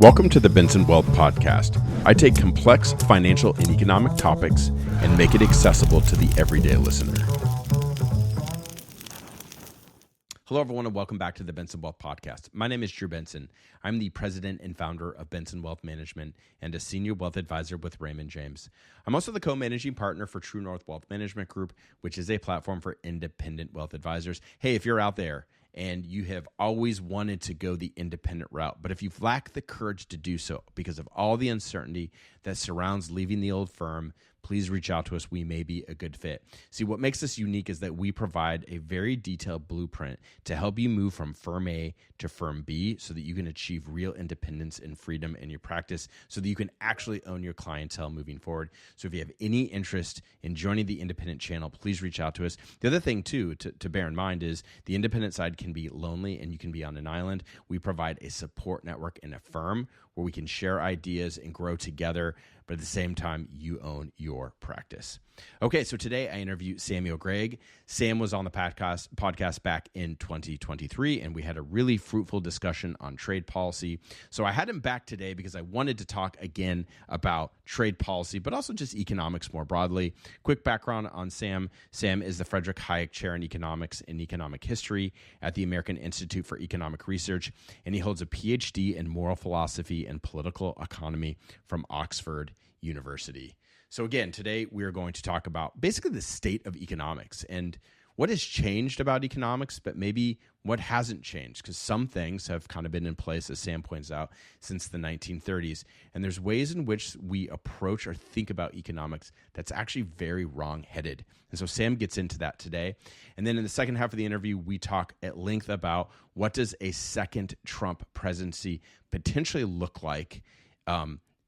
Welcome to the Benson Wealth Podcast. I take complex financial and economic topics and make it accessible to the everyday listener. Hello, everyone, and welcome back to the Benson Wealth Podcast. My name is Drew Benson. I'm the president and founder of Benson Wealth Management and a senior wealth advisor with Raymond James. I'm also the co-managing partner for True North Wealth Management Group, which is a platform for independent wealth advisors. Hey, if you're out there and you have always wanted to go the independent route, but if you've lacked the courage to do so because of all the uncertainty that surrounds leaving the old firm, please reach out to us. We may be a good fit. See, what makes us unique is that we provide a very detailed blueprint to help you move from firm A to firm B so that you can achieve real independence and freedom in your practice so that you can actually own your clientele moving forward. So if you have any interest in joining the independent channel, please reach out to us. The other thing, too, to bear in mind is the independent side can be lonely and you can be on an island. We provide a support network in a firm where we can share ideas and grow together, but at the same time, you own your practice. Okay, so today I interview Samuel Gregg. Sam was on the podcast back in 2023, and we had a really fruitful discussion on trade policy. So I had him back today because I wanted to talk again about trade policy, but also just economics more broadly. Quick background on Sam. Sam is the Frederick Hayek Chair in Economics and Economic History at the American Institute for Economic Research, and he holds a PhD in moral philosophy and political economy from Oxford University. So again, today we are going to talk about basically the state of economics and what has changed about economics, but maybe what hasn't changed, because some things have kind of been in place, as Sam points out, since the 1930s. And there's ways in which we approach or think about economics that's actually very wrong-headed. And so Sam gets into that today. And then in the second half of the interview, we talk at length about what does a second Trump presidency potentially look like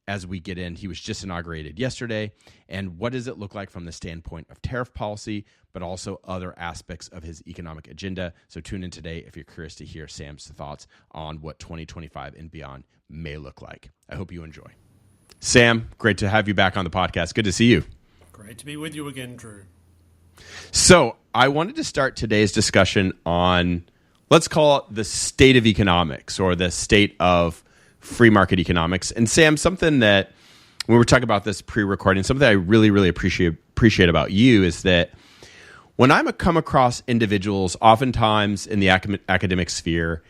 as we get in. He was just inaugurated yesterday. And what does it look like from the standpoint of tariff policy, but also other aspects of his economic agenda? So tune in today if you're curious to hear Sam's thoughts on what 2025 and beyond may look like. I hope you enjoy. Sam, great to have you back on the podcast. Good to see you. Great to be with you again, Drew. So I wanted to start today's discussion on, let's call it the state of economics or the state of free market economics. And Sam, something that when we were talking about this pre-recording, something I really appreciate about you is that when I come across individuals, oftentimes in the academic sphere,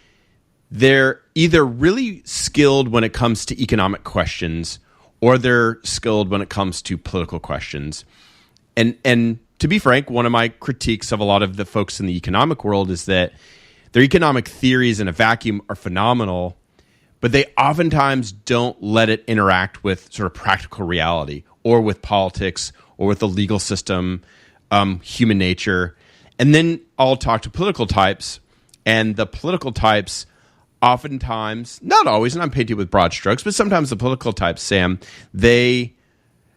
they're either really skilled when it comes to economic questions or they're skilled when it comes to political questions. And to be frank, one of my critiques of a lot of the folks in the economic world is that their economic theories in a vacuum are phenomenal, but they oftentimes don't let it interact with sort of practical reality or with politics or with the legal system, human nature. And then I'll talk to political types, and the political types oftentimes, not always, and I'm painting with broad strokes, but sometimes the political types, Sam, they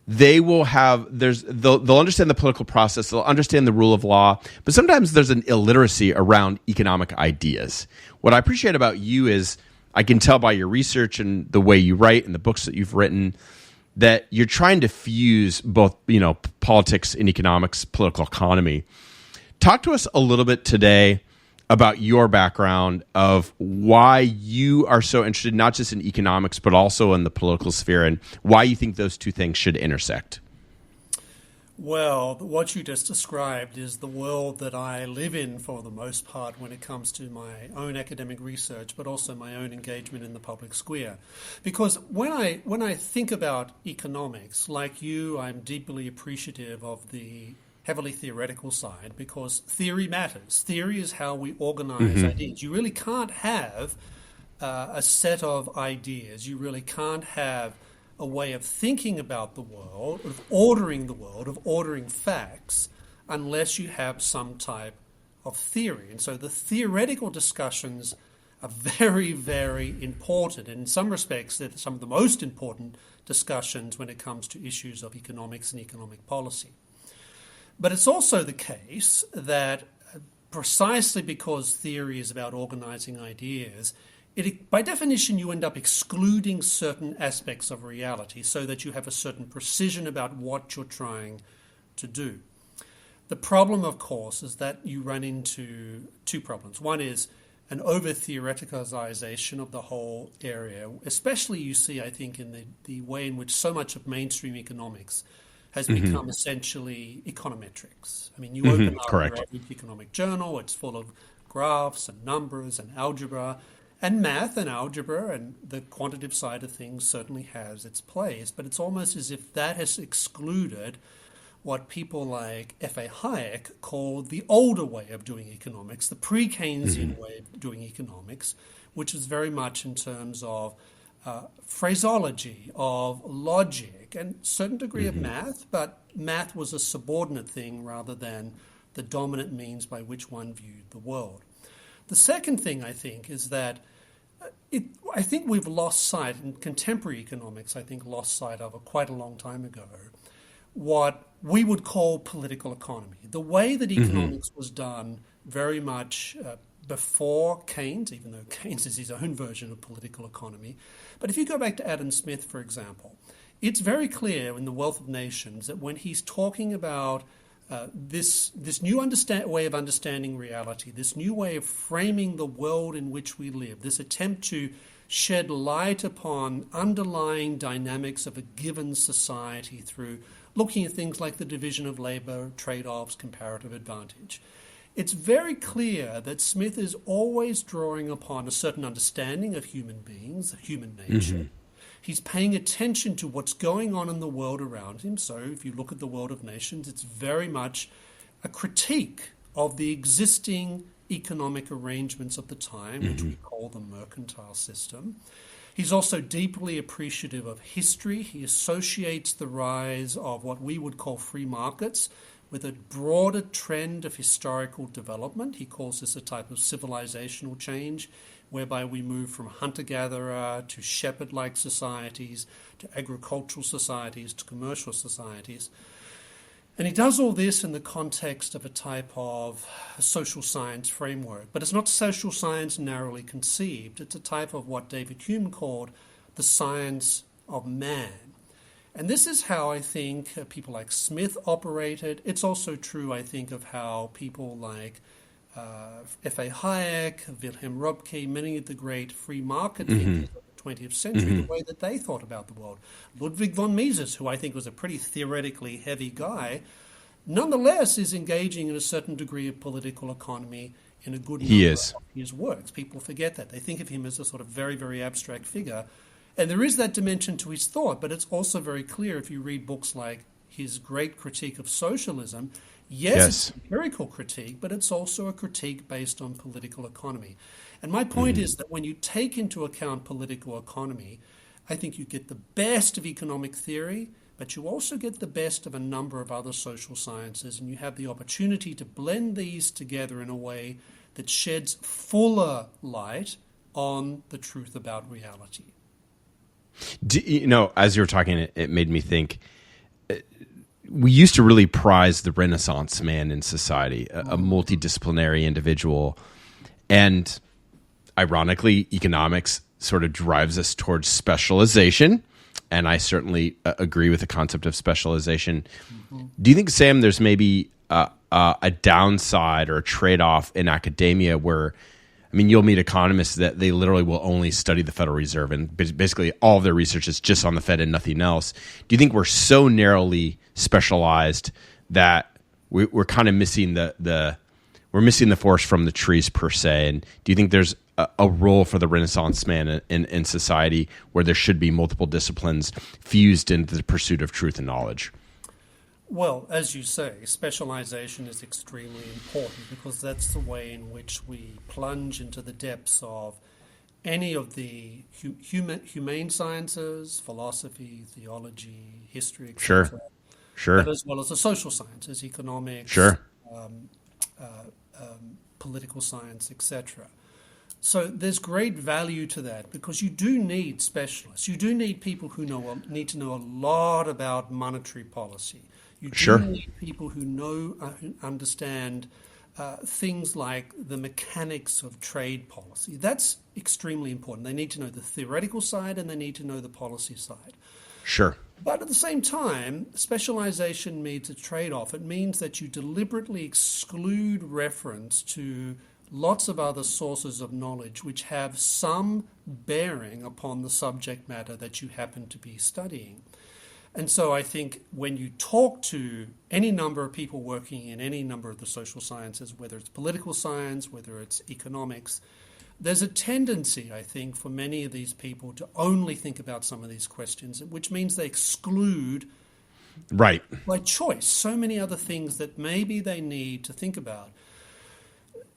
will have, they'll understand the political process, they'll understand the rule of law, but sometimes there's an illiteracy around economic ideas. What I appreciate about you is I can tell by your research and the way you write and the books that you've written that you're trying to fuse both, politics and economics, political economy. Talk to us a little bit today about your background of why you are so interested not just in economics, but also in the political sphere, and why you think those two things should intersect. Well, what you just described is the world that I live in for the most part when it comes to my own academic research, but also my own engagement in the public square. Because when I think about economics, like you, I'm deeply appreciative of the heavily theoretical side, because theory matters. Theory is how we organize ideas. You really can't have a set of ideas. You really can't have a way of thinking about the world, of ordering facts, unless you have some type of theory. And so the theoretical discussions are very, very important. And in some respects, they're some of the most important discussions when it comes to issues of economics and economic policy. But it's also the case that precisely because theory is about organizing ideas, by definition, you end up excluding certain aspects of reality so that you have a certain precision about what you're trying to do. The problem, of course, is that you run into two problems. One is an over-theoreticization of the whole area, especially you see, I think, in the way in which so much of mainstream economics has become essentially econometrics. I mean, you open up your average economic journal, it's full of graphs and numbers and algebra, and math and algebra, and the quantitative side of things certainly has its place, but it's almost as if that has excluded what people like F.A. Hayek call the older way of doing economics, the pre-Keynesian way of doing economics, which is very much in terms of phraseology, of logic, and a certain degree of math, but math was a subordinate thing rather than the dominant means by which one viewed the world. The second thing, I think, is that I think we've lost sight, in contemporary economics, I think lost sight of quite a long time ago, what we would call political economy. The way that economics was done very much before Keynes, even though Keynes is his own version of political economy. But if you go back to Adam Smith, for example, it's very clear in The Wealth of Nations that when he's talking about this new way of understanding reality, this new way of framing the world in which we live, this attempt to shed light upon underlying dynamics of a given society through looking at things like the division of labor, trade-offs, comparative advantage. It's very clear that Smith is always drawing upon a certain understanding of human beings, human nature. He's paying attention to what's going on in the world around him. So if you look at The World of Nations, it's very much a critique of the existing economic arrangements of the time, which we call the mercantile system. He's also deeply appreciative of history. He associates the rise of what we would call free markets with a broader trend of historical development. He calls this a type of civilizational change, whereby we move from hunter-gatherer to shepherd-like societies, to agricultural societies, to commercial societies. And he does all this in the context of a type of social science framework. But it's not social science narrowly conceived. It's a type of what David Hume called the science of man. And this is how I think people like Smith operated. It's also true, I think, of how people like F.A. Hayek, Wilhelm Röpke, many of the great free market thinkers of the 20th century, the way that they thought about the world. Ludwig von Mises, who I think was a pretty theoretically heavy guy, nonetheless is engaging in a certain degree of political economy in a good number of his works. People forget that. They think of him as a sort of very, very abstract figure. And there is that dimension to his thought, but it's also very clear if you read books like his great critique of socialism. Yes, it's an empirical critique, but it's also a critique based on political economy. And my point is that when you take into account political economy, I think you get the best of economic theory, but you also get the best of a number of other social sciences, and you have the opportunity to blend these together in a way that sheds fuller light on the truth about reality. As you were talking, it made me think, we used to really prize the Renaissance man in society, a multidisciplinary individual. And ironically, economics sort of drives us towards specialization. And I certainly agree with the concept of specialization. Do you think, Sam, there's maybe a downside or a trade-off in academia where, I mean, you'll meet economists that they literally will only study the Federal Reserve, and basically all of their research is just on the Fed and nothing else. Do you think we're so narrowly specialized that we're kind of missing we're missing the forest from the trees per se? And do you think there's a role for the Renaissance man in society where there should be multiple disciplines fused into the pursuit of truth and knowledge? Well, as you say, specialization is extremely important because that's the way in which we plunge into the depths of any of the humane sciences, philosophy, theology, history, etc. Sure. But as well as the social sciences, economics, political science, etc. So there's great value to that because you do need specialists. You do need people who need to know a lot about monetary policy. You do need people who understand things like the mechanics of trade policy. That's extremely important. They need to know the theoretical side and they need to know the policy side. Sure. But at the same time, specialization means a trade-off. It means that you deliberately exclude reference to lots of other sources of knowledge which have some bearing upon the subject matter that you happen to be studying. And so I think when you talk to any number of people working in any number of the social sciences, whether it's political science, whether it's economics, there's a tendency, I think, for many of these people to only think about some of these questions, which means they exclude, right, by choice, so many other things that maybe they need to think about.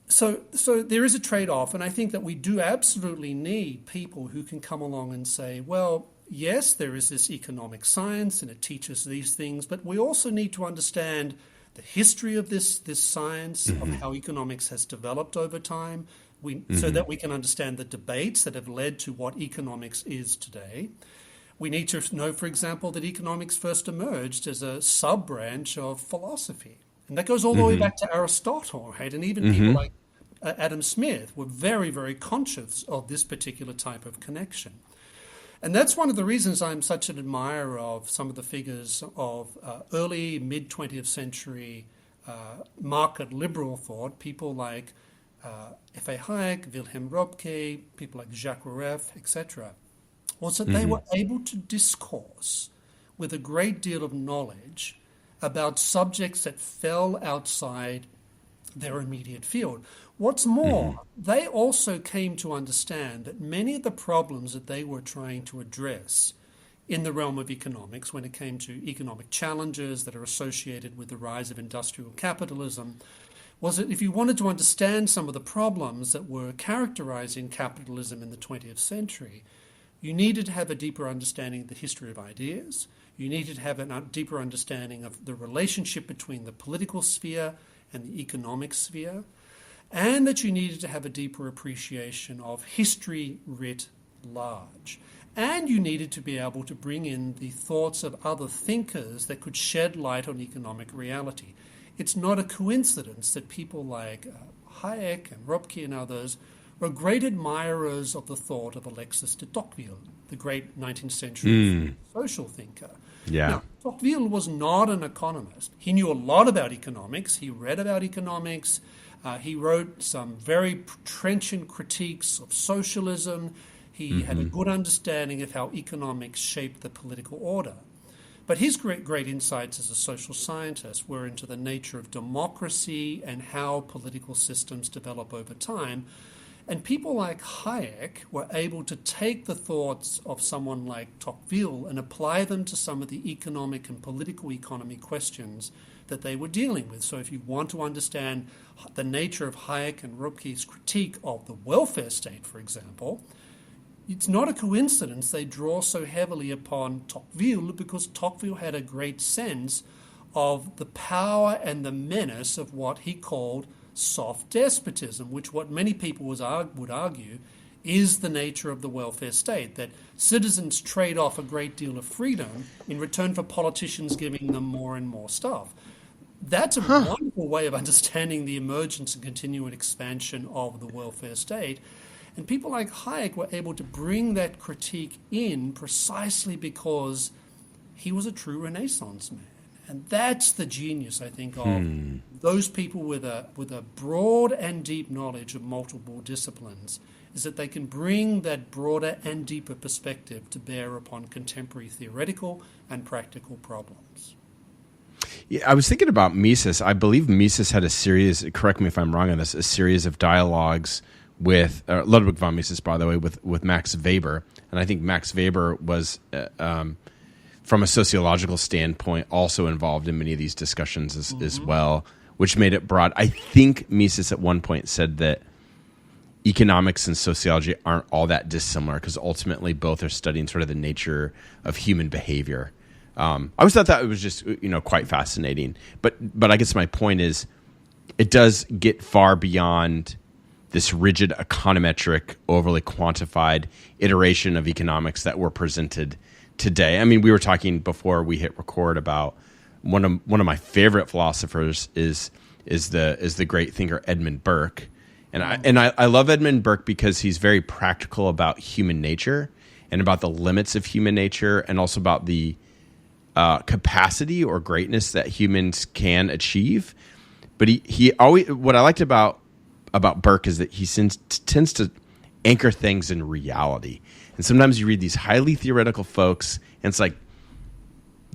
So there is a trade-off, and I think that we do absolutely need people who can come along and say, well, yes, there is this economic science and it teaches these things, but we also need to understand the history of this science, of how economics has developed over time, so that we can understand the debates that have led to what economics is today. We need to know, for example, that economics first emerged as a sub-branch of philosophy. And that goes all the way back to Aristotle, right? And even people like Adam Smith were very, very conscious of this particular type of connection. And that's one of the reasons I'm such an admirer of some of the figures of early, mid-20th century market liberal thought, people like F.A. Hayek, Wilhelm Röpke, people like Jacques Rueff, etc., was that they were able to discourse with a great deal of knowledge about subjects that fell outside their immediate field. What's more, they also came to understand that many of the problems that they were trying to address in the realm of economics, when it came to economic challenges that are associated with the rise of industrial capitalism, was that if you wanted to understand some of the problems that were characterizing capitalism in the 20th century, you needed to have a deeper understanding of the history of ideas. You needed to have a deeper understanding of the relationship between the political sphere and the economic sphere, and that you needed to have a deeper appreciation of history writ large. And you needed to be able to bring in the thoughts of other thinkers that could shed light on economic reality. It's not a coincidence that people like Hayek and Röpke and others were great admirers of the thought of Alexis de Tocqueville, the great 19th century social thinker. Yeah. Now, Tocqueville was not an economist. He knew a lot about economics. He read about economics. He wrote some very trenchant critiques of socialism. He had a good understanding of how economics shaped the political order. But his great insights as a social scientist were into the nature of democracy and how political systems develop over time. And people like Hayek were able to take the thoughts of someone like Tocqueville and apply them to some of the economic and political economy questions that they were dealing with. So if you want to understand the nature of Hayek and Röpke's critique of the welfare state, for example, it's not a coincidence they draw so heavily upon Tocqueville, because Tocqueville had a great sense of the power and the menace of what he called soft despotism, which what many people would argue is the nature of the welfare state, that citizens trade off a great deal of freedom in return for politicians giving them more and more stuff. That's a wonderful way of understanding the emergence and continued expansion of the welfare state. And people like Hayek were able to bring that critique in precisely because he was a true Renaissance man. And that's the genius, I think, of those people with a broad and deep knowledge of multiple disciplines, is that they can bring that broader and deeper perspective to bear upon contemporary theoretical and practical problems. Yeah, I was thinking about Mises. I believe Mises had a series, correct me if I'm wrong on this, a series of dialogues with Ludwig von Mises, by the way, with Max Weber. And I think Max Weber was, from a sociological standpoint, also involved in many of these discussions as well, which made it broad. I think Mises at one point said that economics and sociology aren't all that dissimilar because ultimately both are studying sort of the nature of human behavior. I always thought that it was just quite fascinating. But I guess my point is it does get far beyond this rigid econometric, overly quantified iteration of economics that we're presented today. I mean, we were talking before we hit record about one of my favorite philosophers is the great thinker Edmund Burke, and I love Edmund Burke because he's very practical about human nature and about the limits of human nature, and also about the capacity or greatness that humans can achieve. But he always, what I liked about about Burke is that he tends to anchor things in reality. And sometimes you read these highly theoretical folks, and it's like,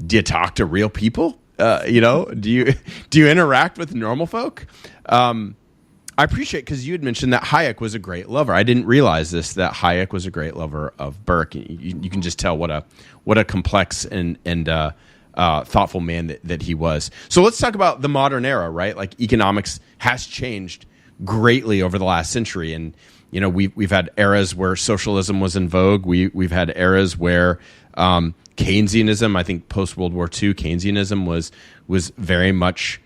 do you talk to real people? Do you interact with normal folk? I appreciate, because you had mentioned that Hayek was a great lover. I didn't realize this, that Hayek was a great lover of Burke. You can just tell what a complex and thoughtful man that he was. So let's talk about the modern era, right? Like, economics has changed greatly over the last century, and we've had eras where socialism was in vogue. We've had eras where Keynesianism, I think post World War II, Keynesianism was very much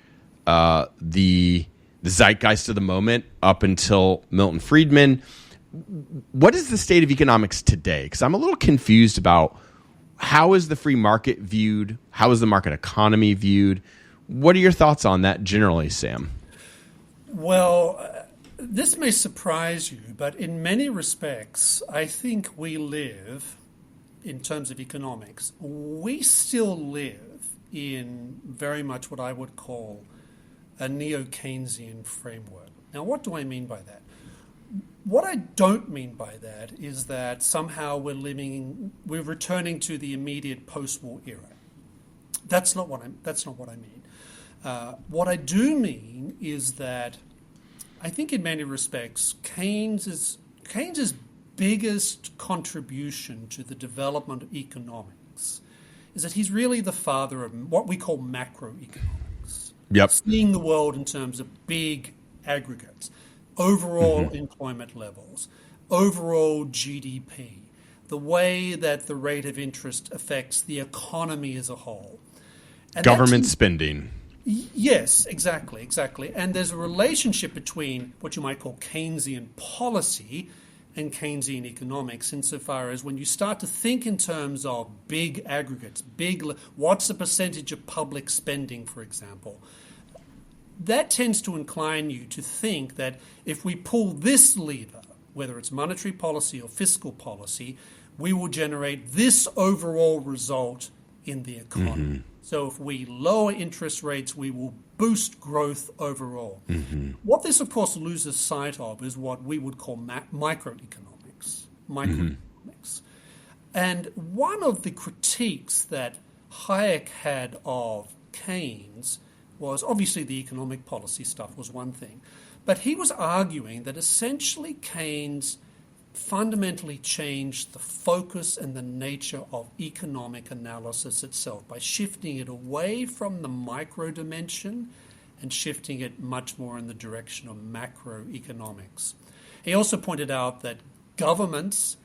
the zeitgeist of the moment up until Milton Friedman. What is the state of economics today? Because I'm a little confused about how is the free market viewed? How is the market economy viewed? What are your thoughts on that generally, Sam? Well, this may surprise you, but in many respects, I think we live, in terms of economics, we still live in very much what I would call a neo-Keynesian framework. Now, what do I mean by that? What I don't mean by that is that somehow we're returning to the immediate post-war era. That's not what I mean. What I do mean is that I think in many respects Keynes's biggest contribution to the development of economics is that he's really the father of what we call macroeconomics. Yep. Seeing the world in terms of big aggregates, overall employment levels, overall GDP, the way that the rate of interest affects the economy as a whole. And government spending. Yes, exactly. And there's a relationship between what you might call Keynesian policy and Keynesian economics, insofar as when you start to think in terms of big aggregates, what's the percentage of public spending, for example, that tends to incline you to think that if we pull this lever, whether it's monetary policy or fiscal policy, we will generate this overall result in the economy. So if we lower interest rates, we will boost growth overall. What this, of course, loses sight of is what we would call microeconomics. And one of the critiques that Hayek had of Keynes was, obviously the economic policy stuff was one thing, but he was arguing that essentially Keynes fundamentally changed the focus and the nature of economic analysis itself by shifting it away from the micro dimension and shifting it much more in the direction of macroeconomics. He also pointed out that governments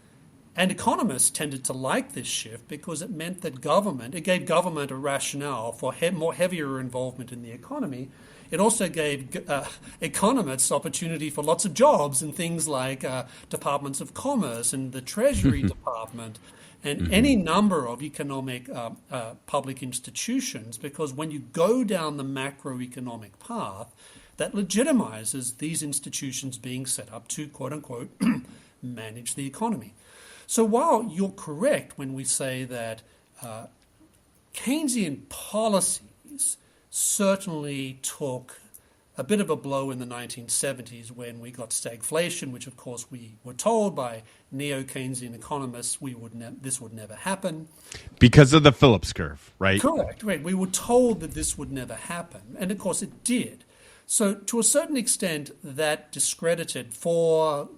and economists tended to like this shift because it meant that it gave government a rationale for more heavier involvement in the economy. It also gave economists opportunity for lots of jobs in things like departments of commerce and the Treasury Department and any number of economic public institutions, because when you go down the macroeconomic path, that legitimizes these institutions being set up to, quote unquote, manage the economy. So while you're correct when we say that Keynesian policies certainly took a bit of a blow in the 1970s when we got stagflation, which of course we were told by neo-Keynesian economists this would never happen. Because of the Phillips curve, right? Correct. Right. We were told that this would never happen. And of course it did. So to a certain extent, that discredited for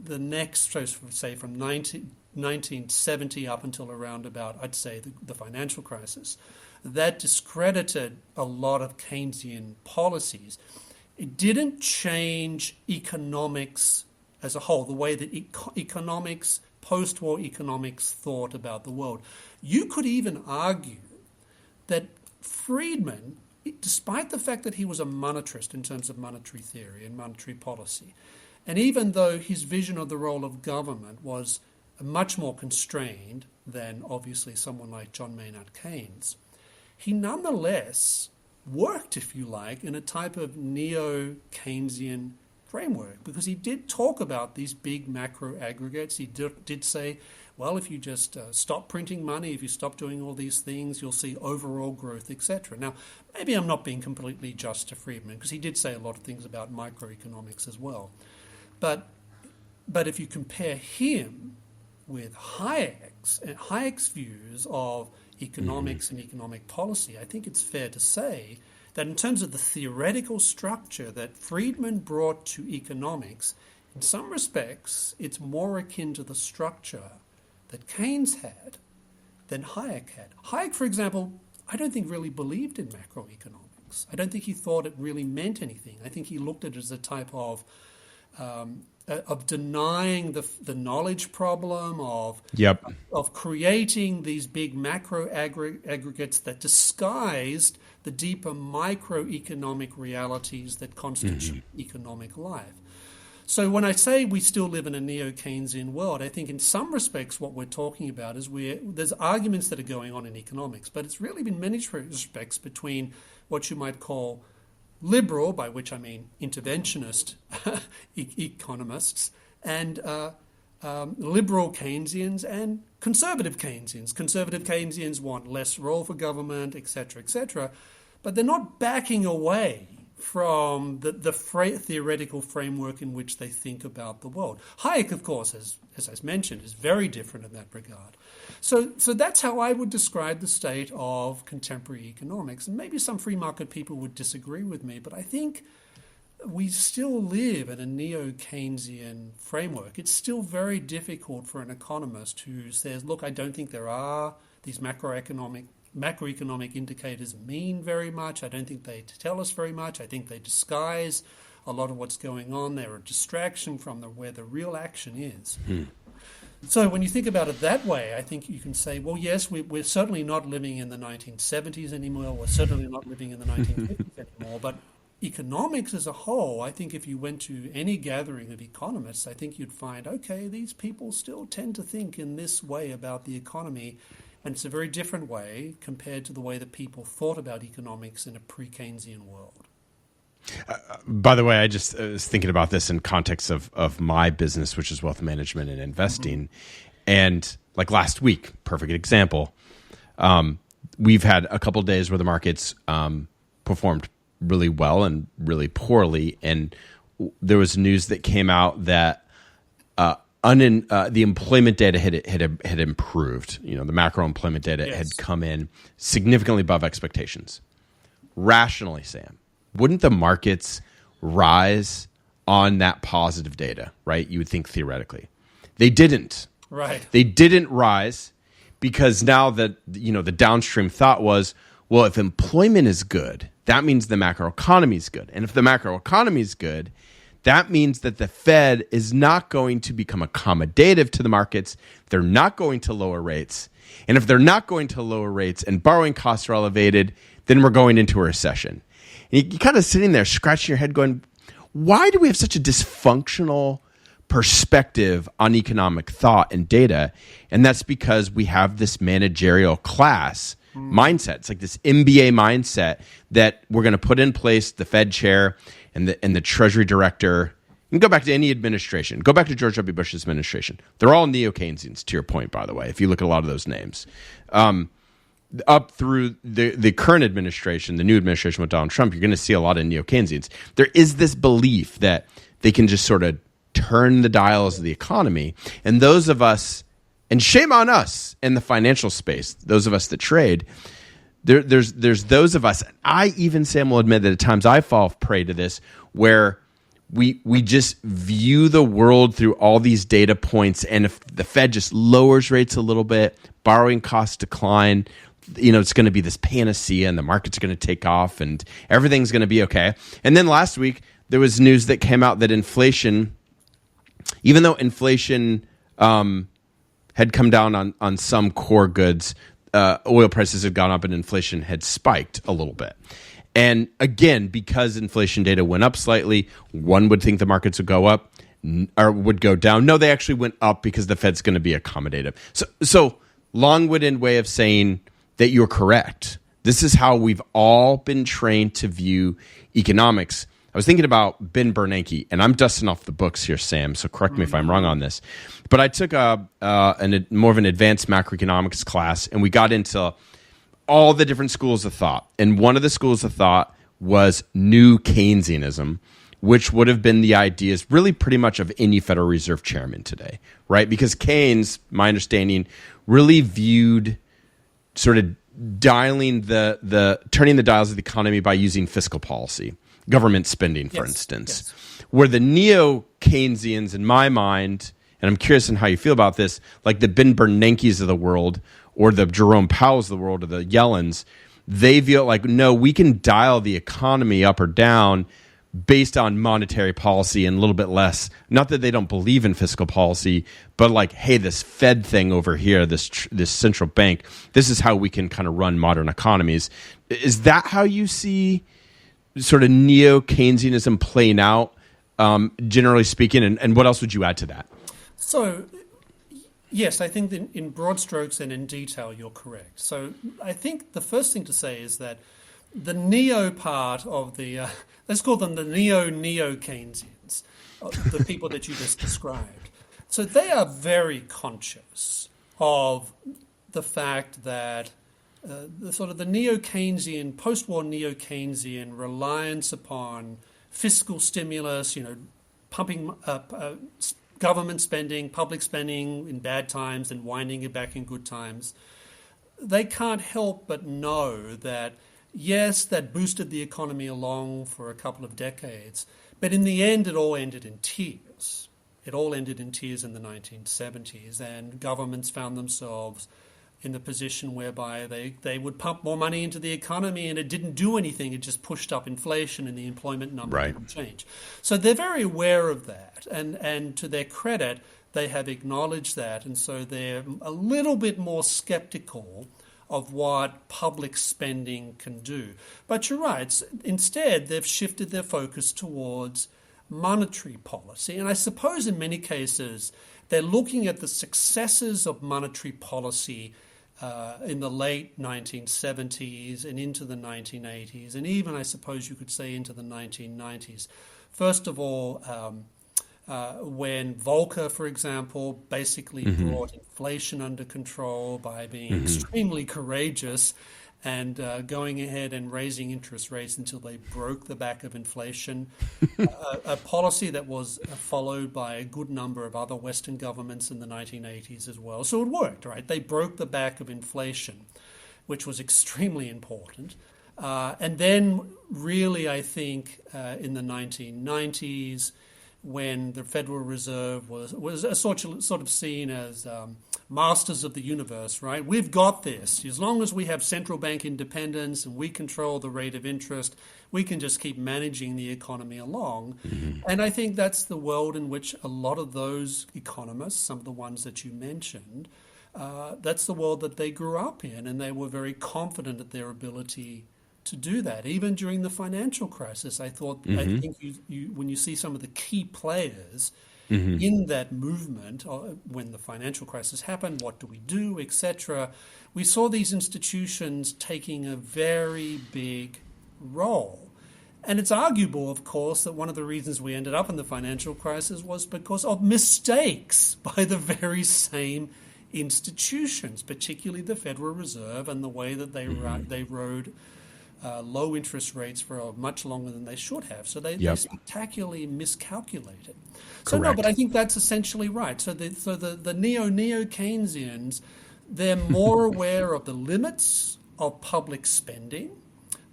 the next, so say from 1970 up until around about, I'd say, the financial crisis, that discredited a lot of Keynesian policies. It didn't change economics as a whole, the way that economics, post-war economics thought about the world. You could even argue that Friedman, despite the fact that he was a monetarist in terms of monetary theory and monetary policy, and even though his vision of the role of government was much more constrained than obviously someone like John Maynard Keynes, he nonetheless worked, if you like, in a type of neo-Keynesian framework, because he did talk about these big macro aggregates. He did say well, if you just stop printing money, if you stop doing all these things, you'll see overall growth, etc. Now, maybe I'm not being completely just to Friedman, because he did say a lot of things about microeconomics as well. But if you compare him with Hayek's views of economics and economic policy, I think it's fair to say that in terms of the theoretical structure that Friedman brought to economics, in some respects, it's more akin to the structure that Keynes had than Hayek had. Hayek, for example, I don't think really believed in macroeconomics. I don't think he thought it really meant anything. I think he looked at it as a type of denying the knowledge problem, of creating these big macro aggregates that disguised the deeper microeconomic realities that constitute economic life. So when I say we still live in a neo-Keynesian world, I think in some respects what we're talking about is there's arguments that are going on in economics, but it's really been many respects between what you might call liberal, by which I mean interventionist economists, and liberal Keynesians and conservative Keynesians. Conservative Keynesians want less role for government, etc., but they're not backing away from the theoretical framework in which they think about the world. Hayek, of course, as I mentioned, is very different in that regard. So that's how I would describe the state of contemporary economics. And maybe some free market people would disagree with me, but I think we still live in a neo-Keynesian framework. It's still very difficult for an economist who says, look, I don't think there are these macroeconomic indicators mean very much. I don't think they tell us very much. I think they disguise a lot of what's going on. They're a distraction from where the real action is. So when you think about it that way, I think you can say, well, yes, we're certainly not living in the 1970s anymore. We're certainly not living in the 1950s anymore. But economics as a whole, I think if you went to any gathering of economists, I think you'd find, okay, these people still tend to think in this way about the economy. And it's a very different way compared to the way that people thought about economics in a pre-Keynesian world. By the way, I just was thinking about this in context of my business, which is wealth management and investing. And like last week, perfect example, we've had a couple of days where the markets performed really well and really poorly. And there was news that came out that the employment data had improved. You know, the macro employment data had come in significantly above expectations. Rationally, Sam, wouldn't the markets rise on that positive data, right? You would think theoretically. They didn't. Right. They didn't rise because now that, the downstream thought was, well, if employment is good, that means the macroeconomy is good. And if the macroeconomy is good, that means that the Fed is not going to become accommodative to the markets. They're not going to lower rates. And if they're not going to lower rates and borrowing costs are elevated, then we're going into a recession. And you're kind of sitting there scratching your head going, why do we have such a dysfunctional perspective on economic thought and data? And that's because we have this managerial class mindset. It's like this MBA mindset that we're going to put in place the Fed chair and the Treasury director. You can go back to any administration. Go back to George W. Bush's administration. They're all neo-Keynesians, to your point, by the way, if you look at a lot of those names. Up through the current administration, the new administration with Donald Trump, you're going to see a lot of neo-Keynesians. There is this belief that they can just sort of turn the dials of the economy. And those of us, and shame on us in the financial space, those of us that trade, there's those of us, and I even, Sam, will admit that at times I fall prey to this, where we just view the world through all these data points, and if the Fed just lowers rates a little bit, borrowing costs decline, it's going to be this panacea and the market's going to take off and everything's going to be okay. And then last week, there was news that came out that inflation, even though inflation had come down on some core goods, oil prices had gone up and inflation had spiked a little bit. And again, because inflation data went up slightly, one would think the markets would go up or would go down. No, they actually went up because the Fed's going to be accommodative. So long-winded way of saying that you're correct. This is how we've all been trained to view economics. I was thinking about Ben Bernanke, and I'm dusting off the books here, Sam, so correct me if I'm wrong on this. But I took more of an advanced macroeconomics class, and we got into all the different schools of thought. And one of the schools of thought was New Keynesianism, which would have been the ideas really pretty much of any Federal Reserve chairman today, right? Because Keynes, my understanding, really viewed sort of turning the dials of the economy by using fiscal policy, government spending, for instance. Yes. Where the neo-Keynesians, in my mind, and I'm curious on how you feel about this, like the Ben Bernankes of the world or the Jerome Powells of the world or the Yellens, they view it like, no, we can dial the economy up or down based on monetary policy and a little bit less. Not that they don't believe in fiscal policy, but like, hey, this Fed thing over here, this central bank, this is how we can kind of run modern economies. Is that how you see sort of neo-Keynesianism playing out, generally speaking? And what else would you add to that? So, yes, I think that in broad strokes and in detail, you're correct. So I think the first thing to say is that the neo part of the, let's call them the neo-Keynesians, the people that you just described. So they are very conscious of the fact that the neo-Keynesian, post-war neo-Keynesian reliance upon fiscal stimulus, pumping up government spending, public spending in bad times and winding it back in good times, they can't help but know that, yes, that boosted the economy along for a couple of decades, but in the end it all ended in tears. It all ended in tears in the 1970s, and governments found themselves in the position whereby they would pump more money into the economy and it didn't do anything. It just pushed up inflation and the employment number didn't change. So they're very aware of that. And to their credit, they have acknowledged that. And so they're a little bit more skeptical of what public spending can do. But you're right. Instead, they've shifted their focus towards monetary policy. And I suppose in many cases, they're looking at the successes of monetary policy in the late 1970s and into the 1980s, and even, I suppose you could say, into the 1990s. First of all, when Volcker, for example, basically brought inflation under control by being extremely courageous and going ahead and raising interest rates until they broke the back of inflation, a policy that was followed by a good number of other Western governments in the 1980s as well. So it worked, right? They broke the back of inflation, which was extremely important. And then really, I think, in the 1990s, when the Federal Reserve was a sort of seen as masters of the universe, right? We've got this. As long as we have central bank independence and we control the rate of interest, we can just keep managing the economy along. And I think that's the world in which a lot of those economists, some of the ones that you mentioned, that's the world that they grew up in, and they were very confident at their ability to do that. Even during the financial crisis, I think you when you see some of the key players in that movement, when the financial crisis happened, what do we do, etc., we saw these institutions taking a very big role. And it's arguable, of course, that one of the reasons we ended up in the financial crisis was because of mistakes by the very same institutions, particularly the Federal Reserve, and the way that they rode low interest rates for much longer than they should have. So they spectacularly miscalculated. So no, but I think that's essentially right. So the neo-Keynesians, they're more aware of the limits of public spending.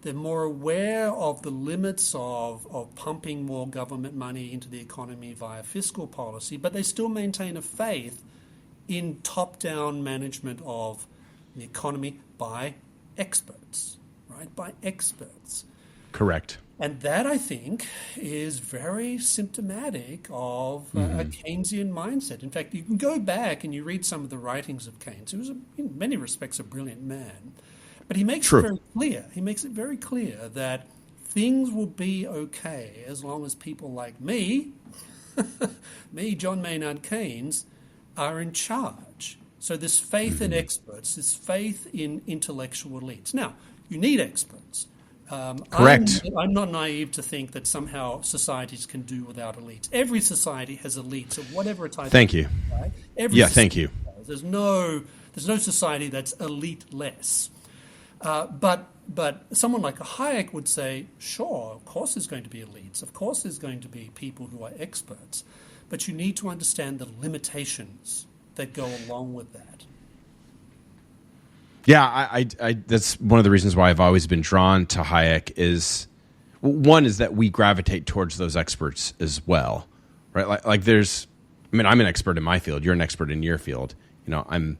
They're more aware of the limits of pumping more government money into the economy via fiscal policy, but they still maintain a faith in top-down management of the economy by experts. Right, by experts. Correct. And that, I think, is very symptomatic of a Keynesian mindset. In fact, you can go back and you read some of the writings of Keynes, who was, in many respects, a brilliant man. But he makes it very clear. He makes it very clear that things will be okay as long as people like me, John Maynard Keynes, are in charge. So this faith in experts, this faith in intellectual elites. Now, you need experts. Correct. I'm not naive to think that somehow societies can do without elites. Every society has elites of whatever type. Thank you. Right? Thank you. There's no society that's elite-less. But someone like a Hayek would say, sure, of course there's going to be elites. Of course there's going to be people who are experts. But you need to understand the limitations that go along with that. Yeah, I that's one of the reasons why I've always been drawn to Hayek is, one is that we gravitate towards those experts as well, right? Like I'm an expert in my field. You're an expert in your field. I'm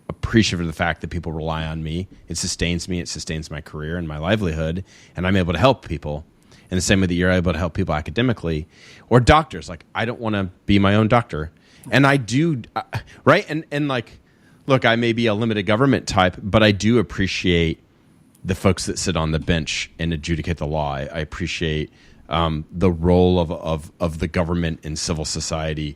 appreciative of the fact that people rely on me. It sustains me. It sustains my career and my livelihood, and I'm able to help people. In the same way that you're able to help people academically, or doctors. Like, I don't want to be my own doctor, and I do, right? And like, look, I may be a limited government type, but I do appreciate the folks that sit on the bench and adjudicate the law. I appreciate the role of the government in civil society.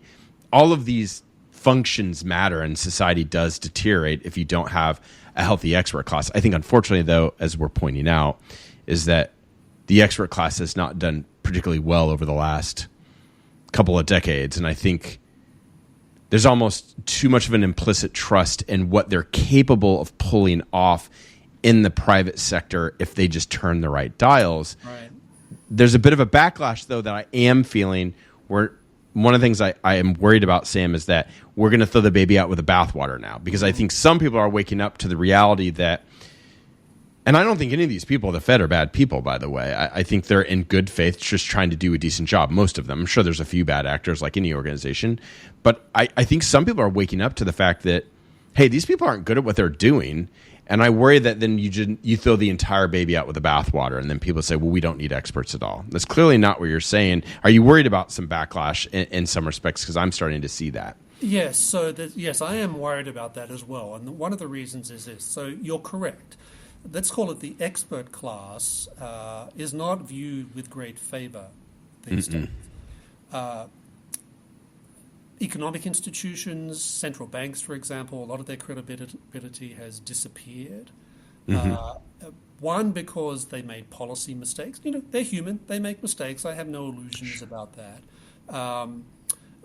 All of these functions matter, and society does deteriorate if you don't have a healthy expert class. I think, unfortunately, though, as we're pointing out, is that the expert class has not done particularly well over the last couple of decades, and I think there's almost too much of an implicit trust in what they're capable of pulling off in the private sector if they just turn the right dials. Right. There's a bit of a backlash, though, that I am feeling, where one of the things I am worried about, Sam, is that we're going to throw the baby out with the bathwater now, because I think some people are waking up to the reality that, and I don't think any of these people at the Fed are bad people, by the way. I think they're in good faith just trying to do a decent job, most of them. I'm sure there's a few bad actors like any organization. But I think some people are waking up to the fact that, hey, these people aren't good at what they're doing. And I worry that then you throw the entire baby out with the bathwater, and then people say, well, we don't need experts at all. That's clearly not what you're saying. Are you worried about some backlash in some respects? Because I'm starting to see that. Yes, yes, I am worried about that as well. And one of the reasons is this. So you're correct. Let's call it the expert class is not viewed with great favor these days. Economic institutions, central banks, for example, a lot of their credibility has disappeared. One, because they made policy mistakes. They're human. They make mistakes. I have no illusions about that.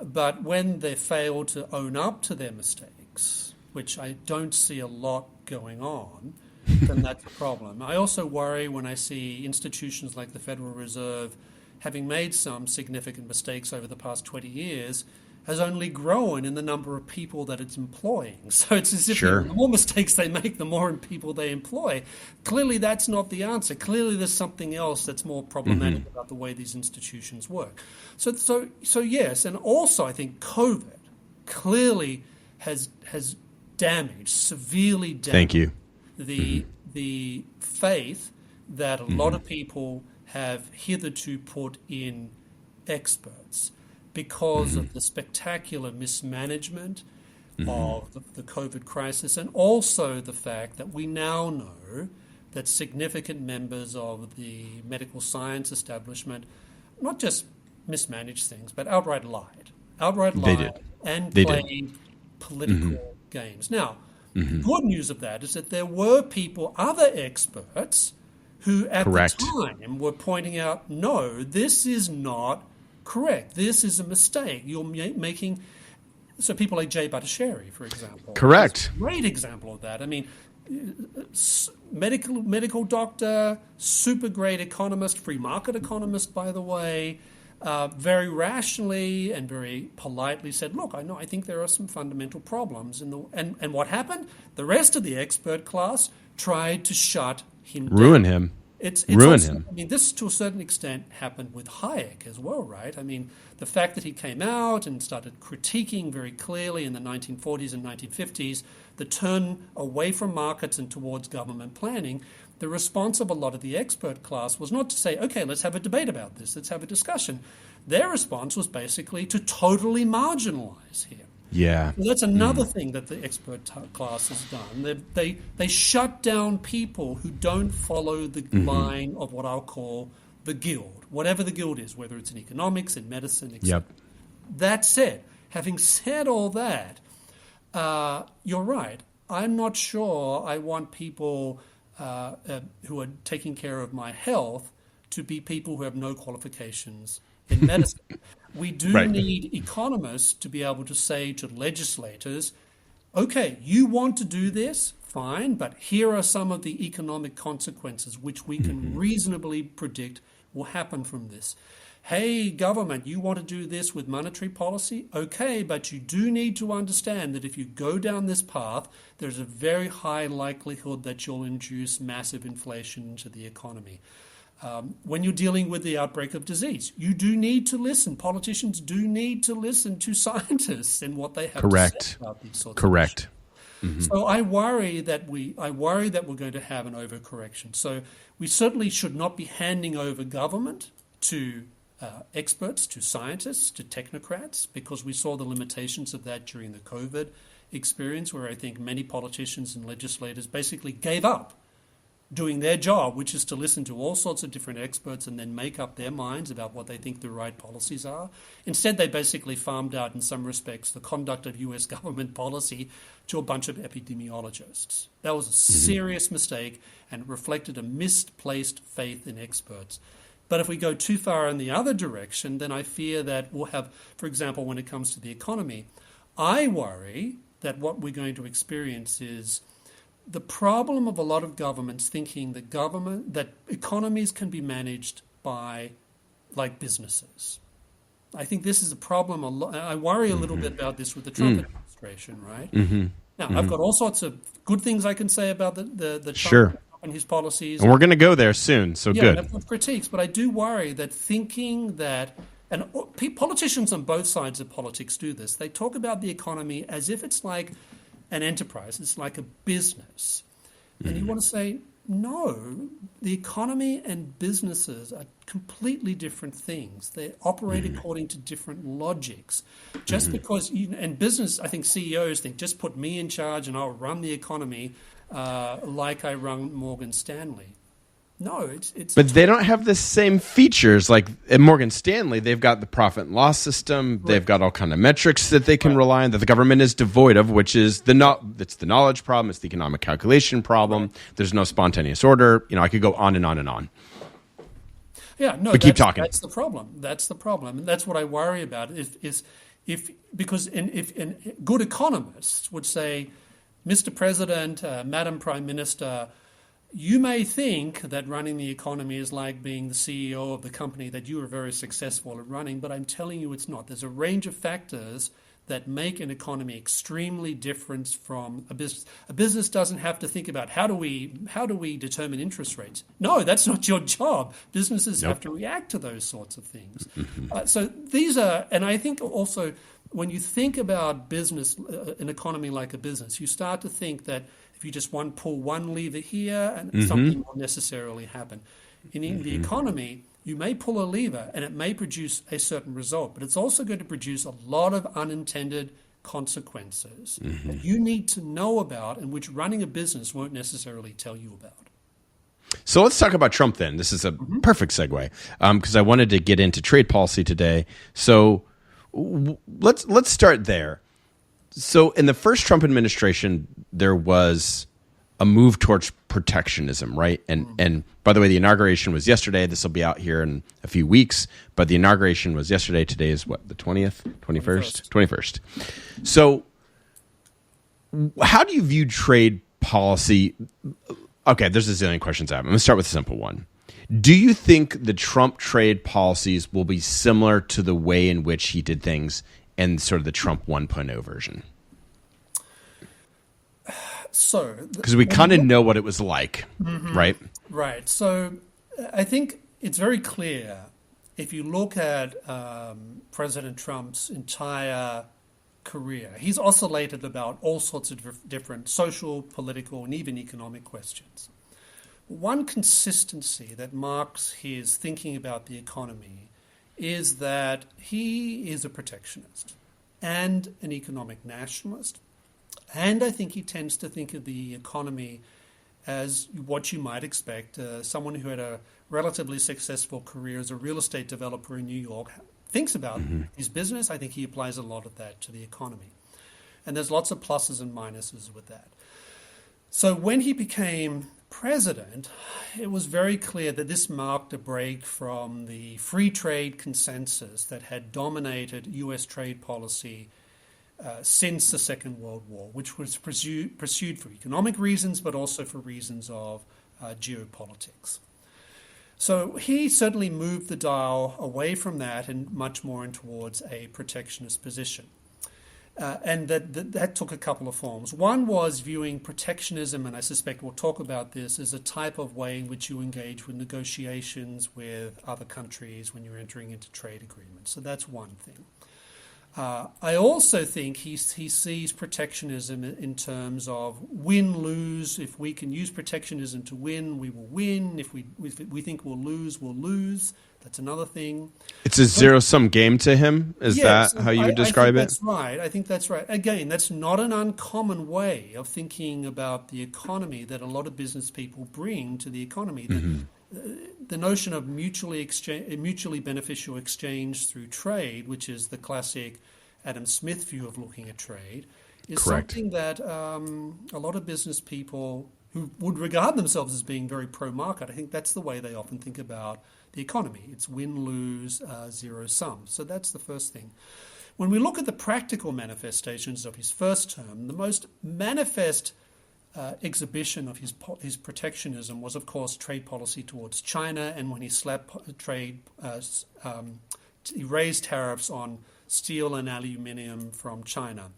But when they fail to own up to their mistakes, which I don't see a lot going on, then that's a problem. I also worry when I see institutions like the Federal Reserve, having made some significant mistakes over the past 20 years, has only grown in the number of people that it's employing. So it's as if the more mistakes they make, the more people they employ. Clearly, that's not the answer. Clearly, there's something else that's more problematic about the way these institutions work. So yes, and also I think COVID clearly has severely damaged the faith that a lot of people have hitherto put in experts, because of the spectacular mismanagement of the COVID crisis, and also the fact that we now know that significant members of the medical science establishment not just mismanaged things, but outright lied. And played political games. Now, the good news of that is that there were other experts, who at the time were pointing out, no, this is not correct. This is a mistake. You're making... So people like Jay Bhattacharya, for example. Correct. A great example of that. I mean, medical doctor, super great economist, free market economist, by the way, very rationally and very politely said, look, I think there are some fundamental problems. And what happened? The rest of the expert class tried to shut him down. Ruin him. Ruin him. I mean, this to a certain extent happened with Hayek as well, right? I mean, the fact that he came out and started critiquing very clearly in the 1940s and 1950s the turn away from markets and towards government planning, the response of a lot of the expert class was not to say, okay, let's have a debate about this, let's have a discussion. Their response was basically to totally marginalize him. Yeah. So that's another thing that the expert class has done. They shut down people who don't follow the line of what I'll call the guild, whatever the guild is, whether it's in economics, in medicine, etc. Yep. That said, having said all that, you're right. I'm not sure I want people who are taking care of my health to be people who have no qualifications in medicine. We do Right. need economists to be able to say to legislators, okay, you want to do this, fine, but here are some of the economic consequences which we can reasonably predict will happen from this. Hey, government, you want to do this with monetary policy? Okay, but you do need to understand that if you go down this path, there's a very high likelihood that you'll induce massive inflation into the economy. When you're dealing with the outbreak of disease, you do need to listen. Politicians do need to listen to scientists and what they have to say about these sorts of issues. So I worry that we're going to have an overcorrection. So we certainly should not be handing over government to experts, to scientists, to technocrats, because we saw the limitations of that during the COVID experience, where I think many politicians and legislators basically gave up doing their job, which is to listen to all sorts of different experts and then make up their minds about what they think the right policies are. Instead, they basically farmed out, in some respects, the conduct of US government policy to a bunch of epidemiologists. That was a serious mistake and reflected a misplaced faith in experts. But if we go too far in the other direction, then I fear that we'll have, for example, when it comes to the economy, I worry that what we're going to experience is the problem of a lot of governments thinking that economies can be managed by like businesses. I think this is a problem. I worry a little bit about this with the Trump administration, right? Now, I've got all sorts of good things I can say about the Trump and his policies. And we're going to go there soon, so good. I've got critiques, but I do worry that thinking that, and politicians on both sides of politics do this, they talk about the economy as if it's like an enterprise, it's like a business. And you want to say, no, the economy and businesses are completely different things. They operate according to different logics. Just because, and business, I think CEOs think, just put me in charge and I'll run the economy like I run Morgan Stanley. No, it's. But they don't have the same features. Like at Morgan Stanley, they've got the profit and loss system. They've got all kind of metrics that they can rely on that the government is devoid of, which is it's the knowledge problem. It's the economic calculation problem. There's no spontaneous order. I could go on and on and on. Yeah, no, but keep talking. That's the problem. That's the problem, and that's what I worry about. Because good economists would say, Mr. President, Madam Prime Minister, you may think that running the economy is like being the CEO of the company that you are very successful at running, but I'm telling you it's not. There's a range of factors that make an economy extremely different from a business. A business doesn't have to think about how do we determine interest rates. No, that's not your job. Businesses have to react to those sorts of things. So these are, and I think also when you think about business, an economy like a business, you start to think that if you just pull one lever here and something will necessarily happen. In the economy, you may pull a lever and it may produce a certain result, but it's also going to produce a lot of unintended consequences that you need to know about and which running a business won't necessarily tell you about. So let's talk about Trump then. This is a perfect segue because I wanted to get into trade policy today. So let's start there. So in the first Trump administration, there was a move towards protectionism, right? And by the way, the inauguration was yesterday. This will be out here in a few weeks, but the inauguration was yesterday. Today is what, the 20th, 21st? 21st. So how do you view trade policy? Okay, there's a zillion questions I have. I'm going to start with a simple one. Do you think the Trump trade policies will be similar to the way in which he did things in sort of the Trump 1.0 version? So, because we kind of know what it was like, right? Right. So I think it's very clear if you look at President Trump's entire career, he's oscillated about all sorts of different social, political, and even economic questions. One consistency that marks his thinking about the economy is that he is a protectionist and an economic nationalist. And I think he tends to think of the economy as what you might expect. Someone who had a relatively successful career as a real estate developer in New York thinks about his business. I think he applies a lot of that to the economy. And there's lots of pluses and minuses with that. So when he became president, it was very clear that this marked a break from the free trade consensus that had dominated U.S. trade policy since the Second World War, which was pursued for economic reasons, but also for reasons of geopolitics. So he certainly moved the dial away from that and much more in towards a protectionist position. And that took a couple of forms. One was viewing protectionism, and I suspect we'll talk about this, as a type of way in which you engage with negotiations with other countries when you're entering into trade agreements. So that's one thing. I also think he sees protectionism in terms of win-lose. If we can use protectionism to win, we will win. If we think we'll lose. That's another thing. It's a zero-sum game to him? Is that how you would describe it? That's right. I think that's right. Again, that's not an uncommon way of thinking about the economy that a lot of business people bring to the economy. The notion of mutually beneficial exchange through trade, which is the classic Adam Smith view of looking at trade, is something that a lot of business people who would regard themselves as being very pro-market, I think that's the way they often think about the economy. It's win-lose, zero-sum. So that's the first thing. When we look at the practical manifestations of his first term, the most manifest exhibition of his protectionism was, of course, trade policy towards China, and when he slapped trade, he raised tariffs on steel and aluminium from China.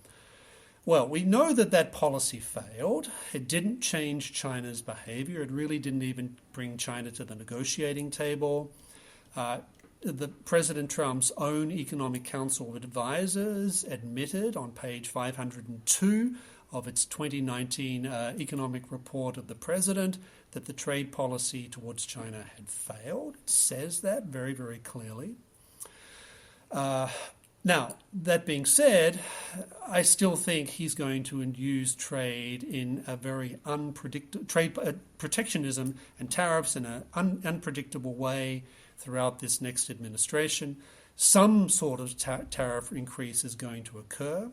Well, we know that policy failed. It didn't change China's behavior. It really didn't even bring China to the negotiating table. The President Trump's own Economic Council of Advisors admitted on page 502 of its 2019 economic report of the president that the trade policy towards China had failed. It says that very, very clearly. Now, that being said, I still think he's going to use trade in a very unpredictable protectionism and tariffs in an unpredictable way throughout this next administration. Some sort of tariff increase is going to occur.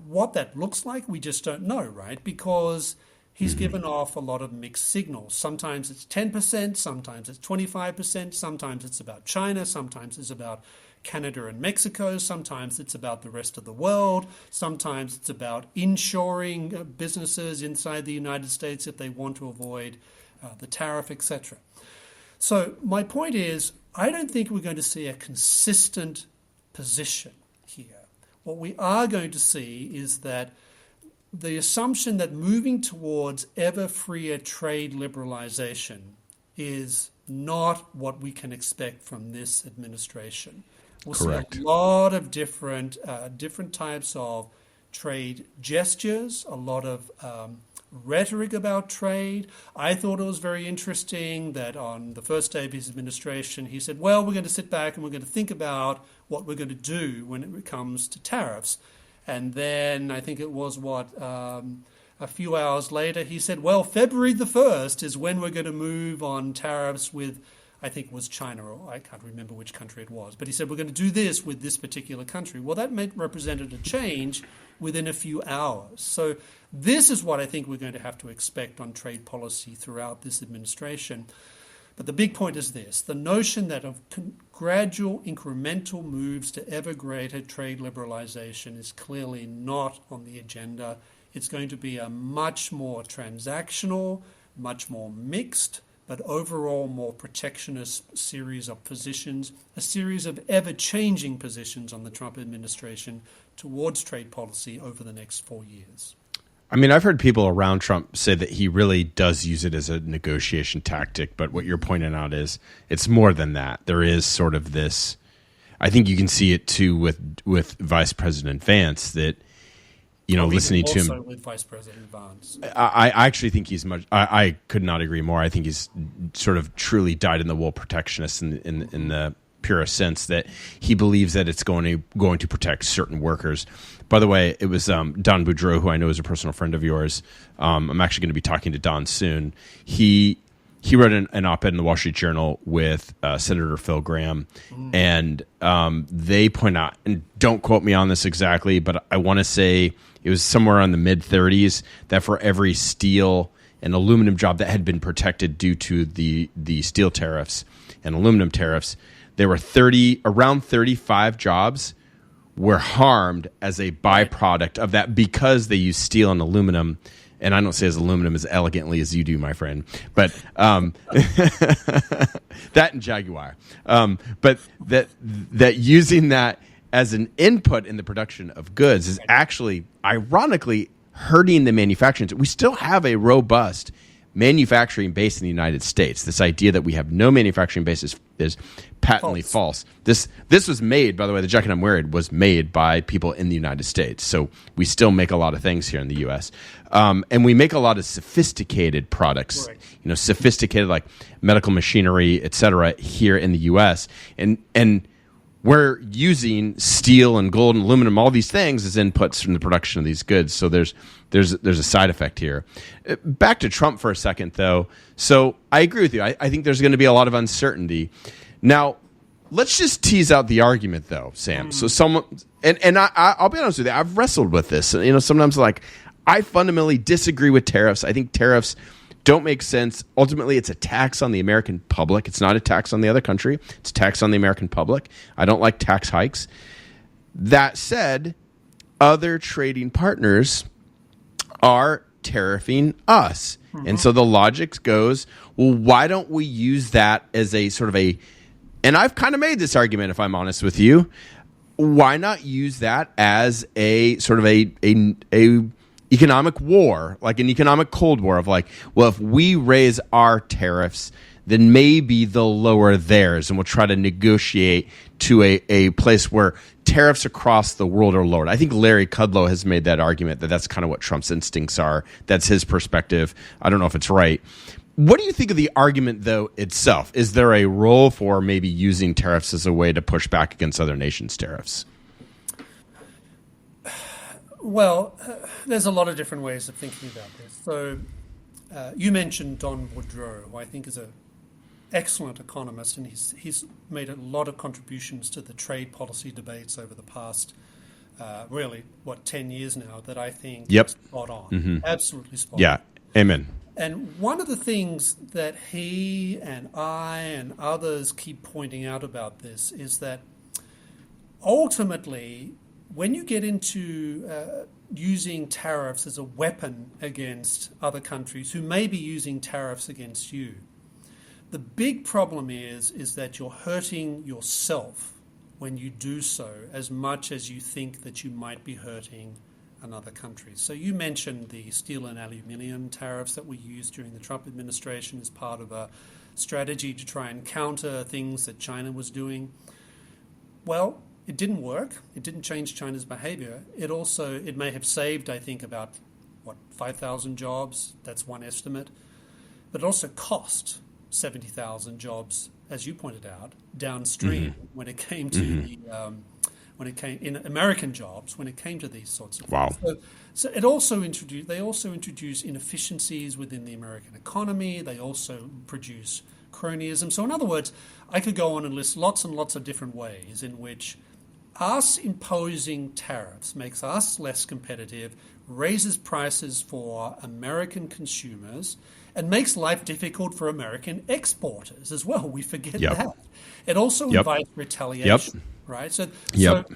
What that looks like, we just don't know, right? Because he's given off a lot of mixed signals. Sometimes it's 10%, sometimes it's 25%, sometimes it's about China, sometimes it's about Canada and Mexico, sometimes it's about the rest of the world, sometimes it's about inshoring businesses inside the United States if they want to avoid the tariff, etc. So my point is, I don't think we're going to see a consistent position here. What we are going to see is that the assumption that moving towards ever freer trade liberalization is not what we can expect from this administration. We'll Correct. see a lot of different types of trade gestures, a lot of rhetoric about trade. I thought it was very interesting that on the first day of his administration, he said, well, we're going to sit back and we're going to think about what we're going to do when it comes to tariffs. And then I think it was, a few hours later, he said, well, February the 1st is when we're going to move on tariffs with, I think it was China, or I can't remember which country it was. But he said, we're going to do this with this particular country. Well, that represented a change within a few hours. So this is what I think we're going to have to expect on trade policy throughout this administration. But the big point is this: the notion that of gradual incremental moves to ever greater trade liberalization is clearly not on the agenda. It's going to be a much more transactional, much more mixed, but overall more protectionist series of positions, a series of ever-changing positions on the Trump administration towards trade policy over the next 4 years. I mean, I've heard people around Trump say that he really does use it as a negotiation tactic, but what you're pointing out is it's more than that. There is sort of this, I think you can see it too with Vice President Vance, that, you know, listening to him. Also with Vice President Vance. I actually think he's much, I could not agree more. I think he's sort of truly dyed-in-the-wool protectionist in the purest sense that he believes that it's going to protect certain workers. By the way, it was Don Boudreaux, who I know is a personal friend of yours. I'm actually going to be talking to Don soon. He wrote an op-ed in the Wall Street Journal with Senator Phil Gramm, and they point out, and don't quote me on this exactly, but I want to say it was somewhere in the mid-30s, that for every steel an aluminum job that had been protected due to the steel tariffs and aluminum tariffs. There were around 35 jobs were harmed as a byproduct of that because they use steel and aluminum. And I don't say as aluminum as elegantly as you do, my friend, but that and Jaguar. But that using that as an input in the production of goods is actually, ironically, hurting the manufacturing. We still have a robust manufacturing base in the United States. This idea that we have no manufacturing base is patently false. This was made, by the way, the jacket I'm wearing was made by people in the United States. So we still make a lot of things here in the U.S. And we make a lot of sophisticated products, sophisticated like medical machinery, et cetera, here in the U.S. And we're using steel and gold and aluminum, all these things as inputs from the production of these goods. So there's a side effect here. Back to Trump for a second, though. So I agree with you. I think there's going to be a lot of uncertainty. Now, let's just tease out the argument, though, Sam. So someone, and I'll be honest with you, I've wrestled with this. Sometimes I fundamentally disagree with tariffs. I think tariffs don't make sense. Ultimately, it's a tax on the American public. It's not a tax on the other country. It's a tax on the American public. I don't like tax hikes. That said, other trading partners are tariffing us. Mm-hmm. And so the logic goes, well, why don't we use that as a sort of and I've kind of made this argument, if I'm honest with you, why not use that as a sort of a economic war, like an economic Cold War of if we raise our tariffs, then maybe they'll lower theirs, and we'll try to negotiate to a place where tariffs across the world are lowered. I think Larry Kudlow has made that argument that that's kind of what Trump's instincts are. That's his perspective. I don't know if it's right. What do you think of the argument, though, itself? Is there a role for maybe using tariffs as a way to push back against other nations' tariffs? Well, there's a lot of different ways of thinking about this. So you mentioned Don Boudreaux, who I think is an excellent economist, and he's made a lot of contributions to the trade policy debates over the past, 10 years now, that I think is spot on. Mm-hmm. Absolutely spot on. Yeah, amen. And one of the things that he and I and others keep pointing out about this is that ultimately, when you get into using tariffs as a weapon against other countries who may be using tariffs against you, the big problem is that you're hurting yourself when you do so as much as you think that you might be hurting another country. So you mentioned the steel and aluminium tariffs that we used during the Trump administration as part of a strategy to try and counter things that China was doing. Well, it didn't work. It didn't change China's behavior. It may have saved, I think, about 5,000 jobs. That's one estimate. But it also cost 70,000 jobs, as you pointed out, downstream when it came to in American jobs, when it came to these sorts of things. Wow. So they also introduced inefficiencies within the American economy. They also produce cronyism. So in other words, I could go on and list lots and lots of different ways in which us imposing tariffs makes us less competitive, raises prices for American consumers, and makes life difficult for American exporters as well. We forget that. It also invites retaliation, right? So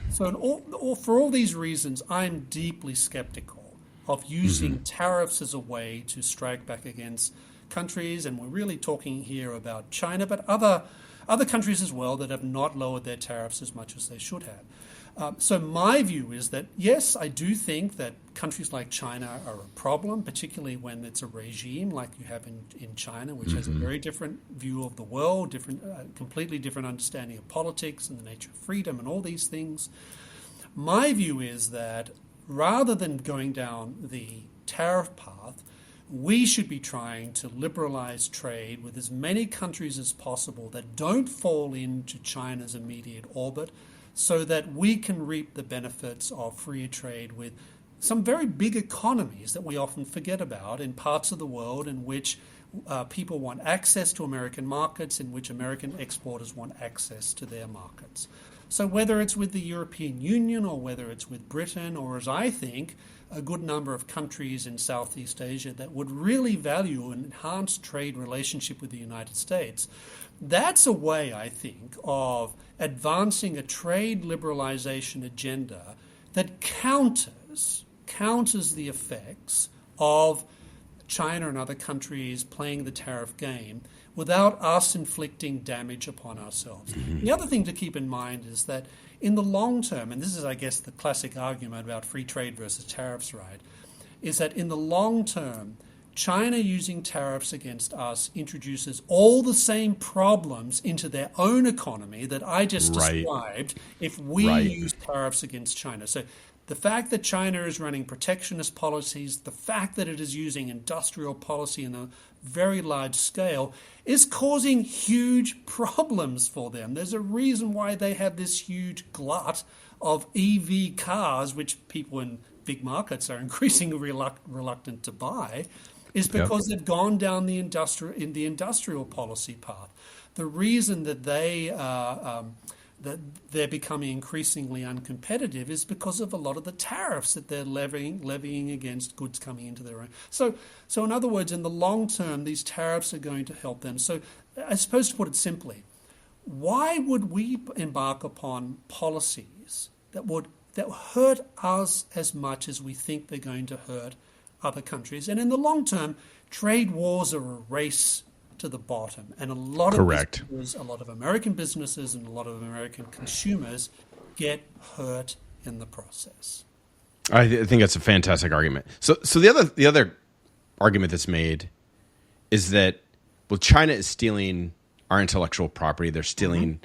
for all these reasons, I'm deeply skeptical of using tariffs as a way to strike back against countries, and we're really talking here about China, but other countries as well that have not lowered their tariffs as much as they should have. So my view is that, yes, I do think that countries like China are a problem, particularly when it's a regime like you have in China, which has a very different view of the world, completely different understanding of politics and the nature of freedom and all these things. My view is that rather than going down the tariff path, we should be trying to liberalize trade with as many countries as possible that don't fall into China's immediate orbit, so that we can reap the benefits of free trade with some very big economies that we often forget about in parts of the world in which people want access to American markets, in which American exporters want access to their markets. So whether it's with the European Union or whether it's with Britain or, as I think, a good number of countries in Southeast Asia that would really value an enhanced trade relationship with the United States, that's a way, I think, of advancing a trade liberalization agenda that counters the effects of China and other countries playing the tariff game without us inflicting damage upon ourselves. Mm-hmm. The other thing to keep in mind is that in the long term, and this is, I guess, the classic argument about free trade versus tariffs, right, is that in the long term, China using tariffs against us introduces all the same problems into their own economy that I just described if we use tariffs against China. So the fact that China is running protectionist policies, the fact that it is using industrial policy in a very large scale is causing huge problems for them. There's a reason why they have this huge glut of EV cars, which people in big markets are increasingly reluctant to buy, is because they've gone down the industrial policy path. The reason that that they're becoming increasingly uncompetitive is because of a lot of the tariffs that they're levying against goods coming into their own. So in other words, in the long term, these tariffs are going to help them. So I suppose to put it simply, why would we embark upon policies that hurt us as much as we think they're going to hurt other countries? And in the long term, trade wars are a race to the bottom, and a lot of American businesses and a lot of American consumers get hurt in the process. I think that's a fantastic argument. So the other argument that's made is that, well, China is stealing our intellectual property. They're stealing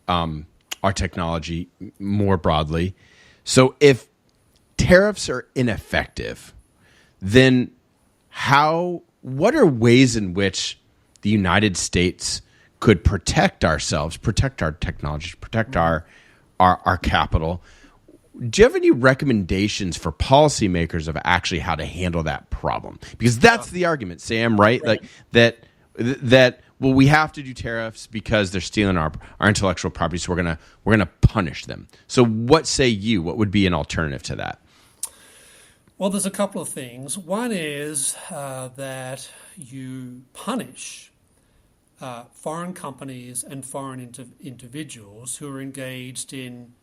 our technology more broadly. So if tariffs are ineffective, then what are ways in which the United States could protect ourselves, protect our technology, protect our capital? Do you have any recommendations for policymakers of actually how to handle that problem? Because that's the argument, Sam, right? Like that well, we have to do tariffs because they're stealing our intellectual property, so we're gonna punish them. So what say you? What would be an alternative to that? Well, there's a couple of things. One is that you punish foreign companies and foreign individuals who are engaged in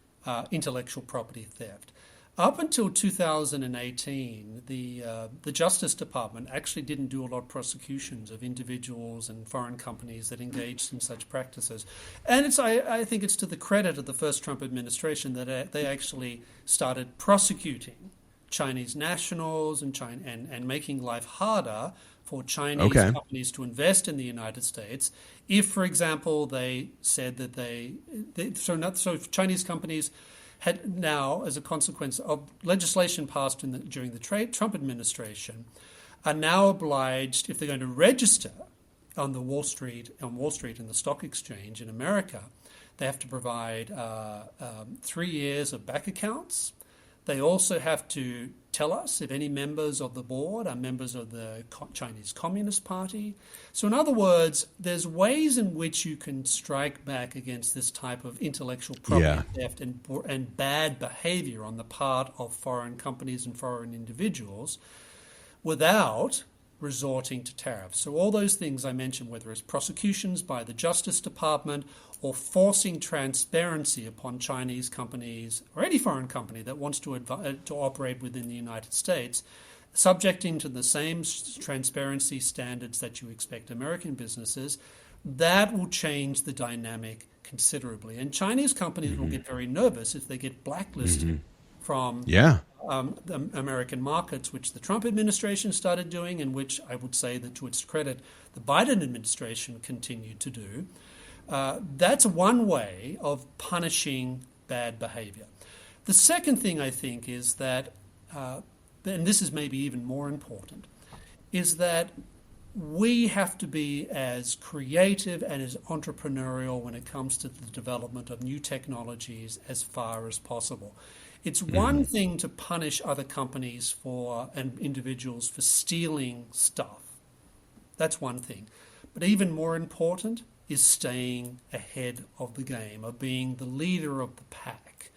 intellectual property theft. Up until 2018, the Justice Department actually didn't do a lot of prosecutions of individuals and foreign companies that engaged in such practices. And I think it's to the credit of the first Trump administration that they actually started prosecuting Chinese nationals and making life harder for Chinese companies to invest in the United States. If, for example, they said that so Chinese companies had now, as a consequence of legislation passed during the Trump administration, are now obliged, if they're going to register on Wall Street and the stock exchange in America, they have to provide 3 years of bank accounts. They also have to tell us if any members of the board are members of the Chinese Communist Party. So in other words, there's ways in which you can strike back against this type of intellectual property theft and bad behavior on the part of foreign companies and foreign individuals without resorting to tariffs. So all those things I mentioned, whether it's prosecutions by the Justice Department or forcing transparency upon Chinese companies or any foreign company that wants to operate within the United States, subjecting to the same transparency standards that you expect American businesses, that will change the dynamic considerably. And Chinese companies will get very nervous if they get blacklisted from the American markets, which the Trump administration started doing and which I would say that, to its credit, the Biden administration continued to do. That's one way of punishing bad behavior. The second thing I think is that, and this is maybe even more important, is that we have to be as creative and as entrepreneurial when it comes to the development of new technologies as far as possible. It's one thing to punish other companies and individuals for stealing stuff. That's one thing. But even more important is staying ahead of the game, of being the leader of the pack.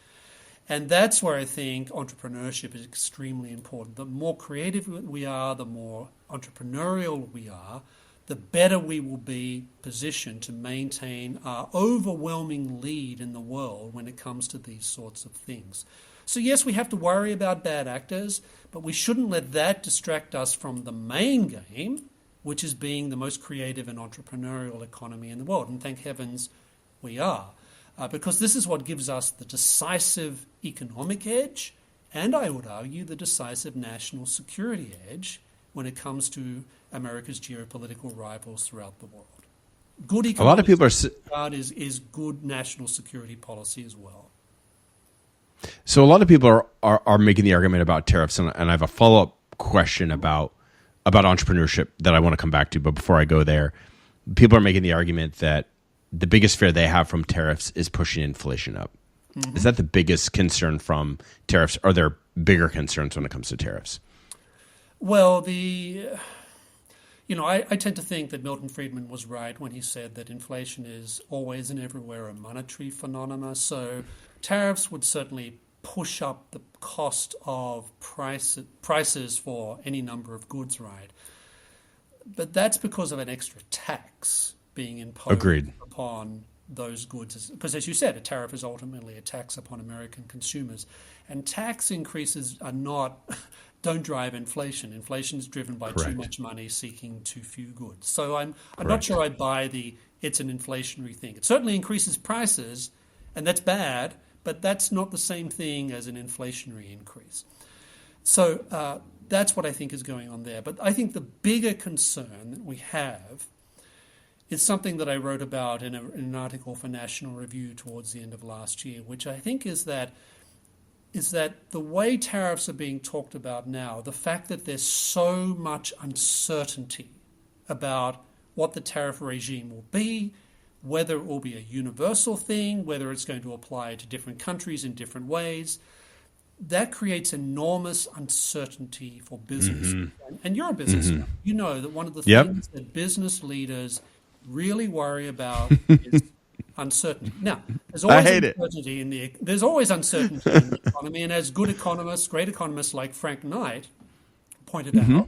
And that's where I think entrepreneurship is extremely important. The more creative we are, the more entrepreneurial we are, the better we will be positioned to maintain our overwhelming lead in the world when it comes to these sorts of things. So yes, we have to worry about bad actors, but we shouldn't let that distract us from the main game, which is being the most creative and entrepreneurial economy in the world. And thank heavens we are. Because this is what gives us the decisive economic edge, and I would argue the decisive national security edge when it comes to America's geopolitical rivals throughout the world. Good economic, a lot of people are is good national security policy as well. So a lot of people are making the argument about tariffs, and I have a follow-up question about entrepreneurship that I want to come back to. But before I go there, people are making the argument that the biggest fear they have from tariffs is pushing inflation up. Mm-hmm. Is that the biggest concern from tariffs? Are there bigger concerns when it comes to tariffs? Well, I tend to think that Milton Friedman was right when he said that inflation is always and everywhere a monetary phenomenon. So tariffs would certainly push up the cost of prices for any number of goods, right? But that's because of an extra tax being imposed upon those goods. Because as you said, a tariff is ultimately a tax upon American consumers. And tax increases don't drive inflation. Inflation is driven by too much money seeking too few goods. So I'm not sure I buy it's an inflationary thing. It certainly increases prices, and that's bad, but that's not the same thing as an inflationary increase. So that's what I think is going on there. But I think the bigger concern that we have is something that I wrote about in an article for National Review towards the end of last year, which I think is that the way tariffs are being talked about now, the fact that there's so much uncertainty about what the tariff regime will be, whether it will be a universal thing, whether it's going to apply to different countries in different ways, that creates enormous uncertainty for business. Mm-hmm. And you're a businessman. Mm-hmm. You know that one of the things that business leaders really worry about is uncertainty. Now, there's always uncertainty in the economy, and as good economists, great economists like Frank Knight pointed out,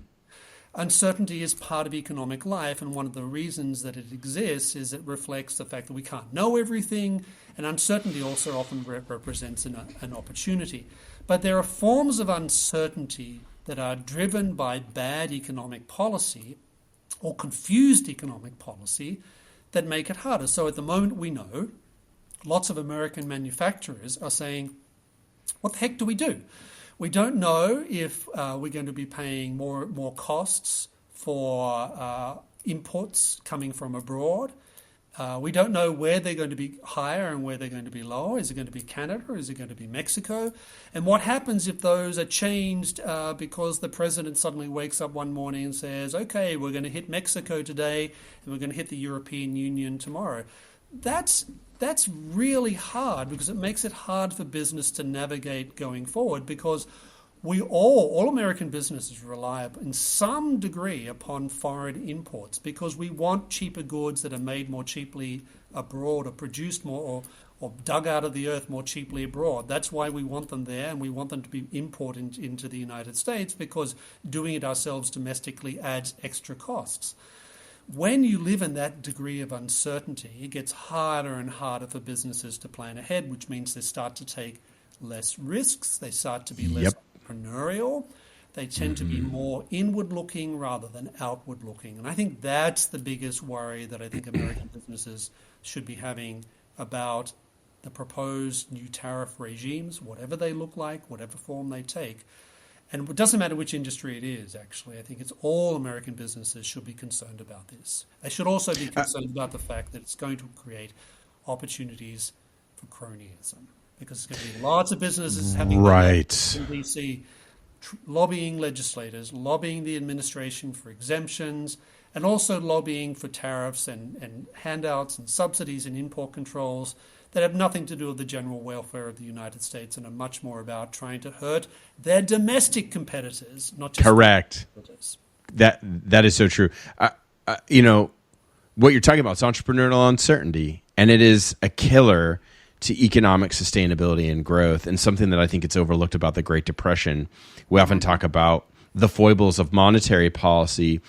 uncertainty is part of economic life, and one of the reasons that it exists is it reflects the fact that we can't know everything, and uncertainty also often represents an opportunity. But there are forms of uncertainty that are driven by bad economic policy or confused economic policy that make it harder. So at the moment we know lots of American manufacturers are saying, what the heck do we do? We don't know if we're going to be paying more costs for imports coming from abroad. We don't know where they're going to be higher and where they're going to be lower. Is it going to be Canada or is it going to be Mexico? And what happens if those are changed because the president suddenly wakes up one morning and says, okay, we're going to hit Mexico today and we're going to hit the European Union tomorrow? That's really hard because it makes it hard for business to navigate going forward because all American businesses rely in some degree upon foreign imports because we want cheaper goods that are made more cheaply abroad or produced more or dug out of the earth more cheaply abroad. That's why we want them there, and we want them to be imported into the United States because doing it ourselves domestically adds extra costs. When you live in that degree of uncertainty, it gets harder and harder for businesses to plan ahead, which means they start to take less risks, they start to be less entrepreneurial, they tend to be more inward-looking rather than outward-looking. And I think that's the biggest worry that I think American businesses should be having about the proposed new tariff regimes, whatever they look like, whatever form they take. And it doesn't matter which industry it is, actually. I think it's all American businesses should be concerned about this. They should also be concerned about the fact that it's going to create opportunities for cronyism. Because there's going to be lots of businesses having in DC lobbying legislators, lobbying the administration for exemptions, and also lobbying for tariffs and handouts and subsidies and import controls that have nothing to do with the general welfare of the United States and are much more about trying to hurt their domestic competitors, not just correct. Competitors. That is so true. what you're talking about is entrepreneurial uncertainty, and it is a killer to economic sustainability and growth, and something that I think it's overlooked about the Great Depression. We often talk about the foibles of monetary policy,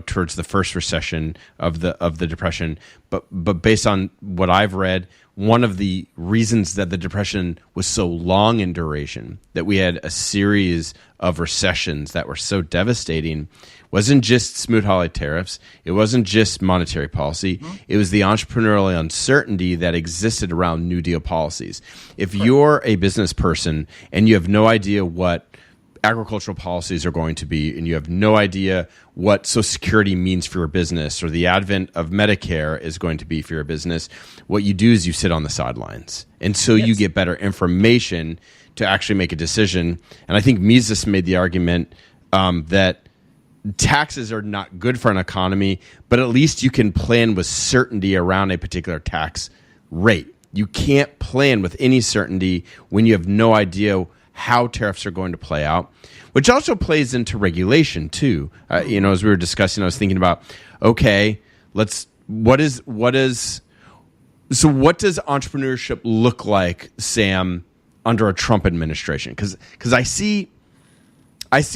towards the first recession of the Depression. But based on what I've read, one of the reasons that the Depression was so long in duration, that we had a series of recessions that were so devastating, wasn't just Smoot-Hawley tariffs. It wasn't just monetary policy. It was the entrepreneurial uncertainty that existed around New Deal policies. If you're a business person and you have no idea what agricultural policies are going to be, and you have no idea what Social Security means for your business, or the advent of Medicare is going to be for your business, what you do is you sit on the sidelines. And so you get better information to actually make a decision. And I think Mises made the argument that taxes are not good for an economy, but at least you can plan with certainty around a particular tax rate. You can't plan with any certainty when you have no idea how tariffs are going to play out, which also plays into regulation too. As we were discussing, I was thinking about, okay, what does entrepreneurship look like, Sam, under a Trump administration? Because I see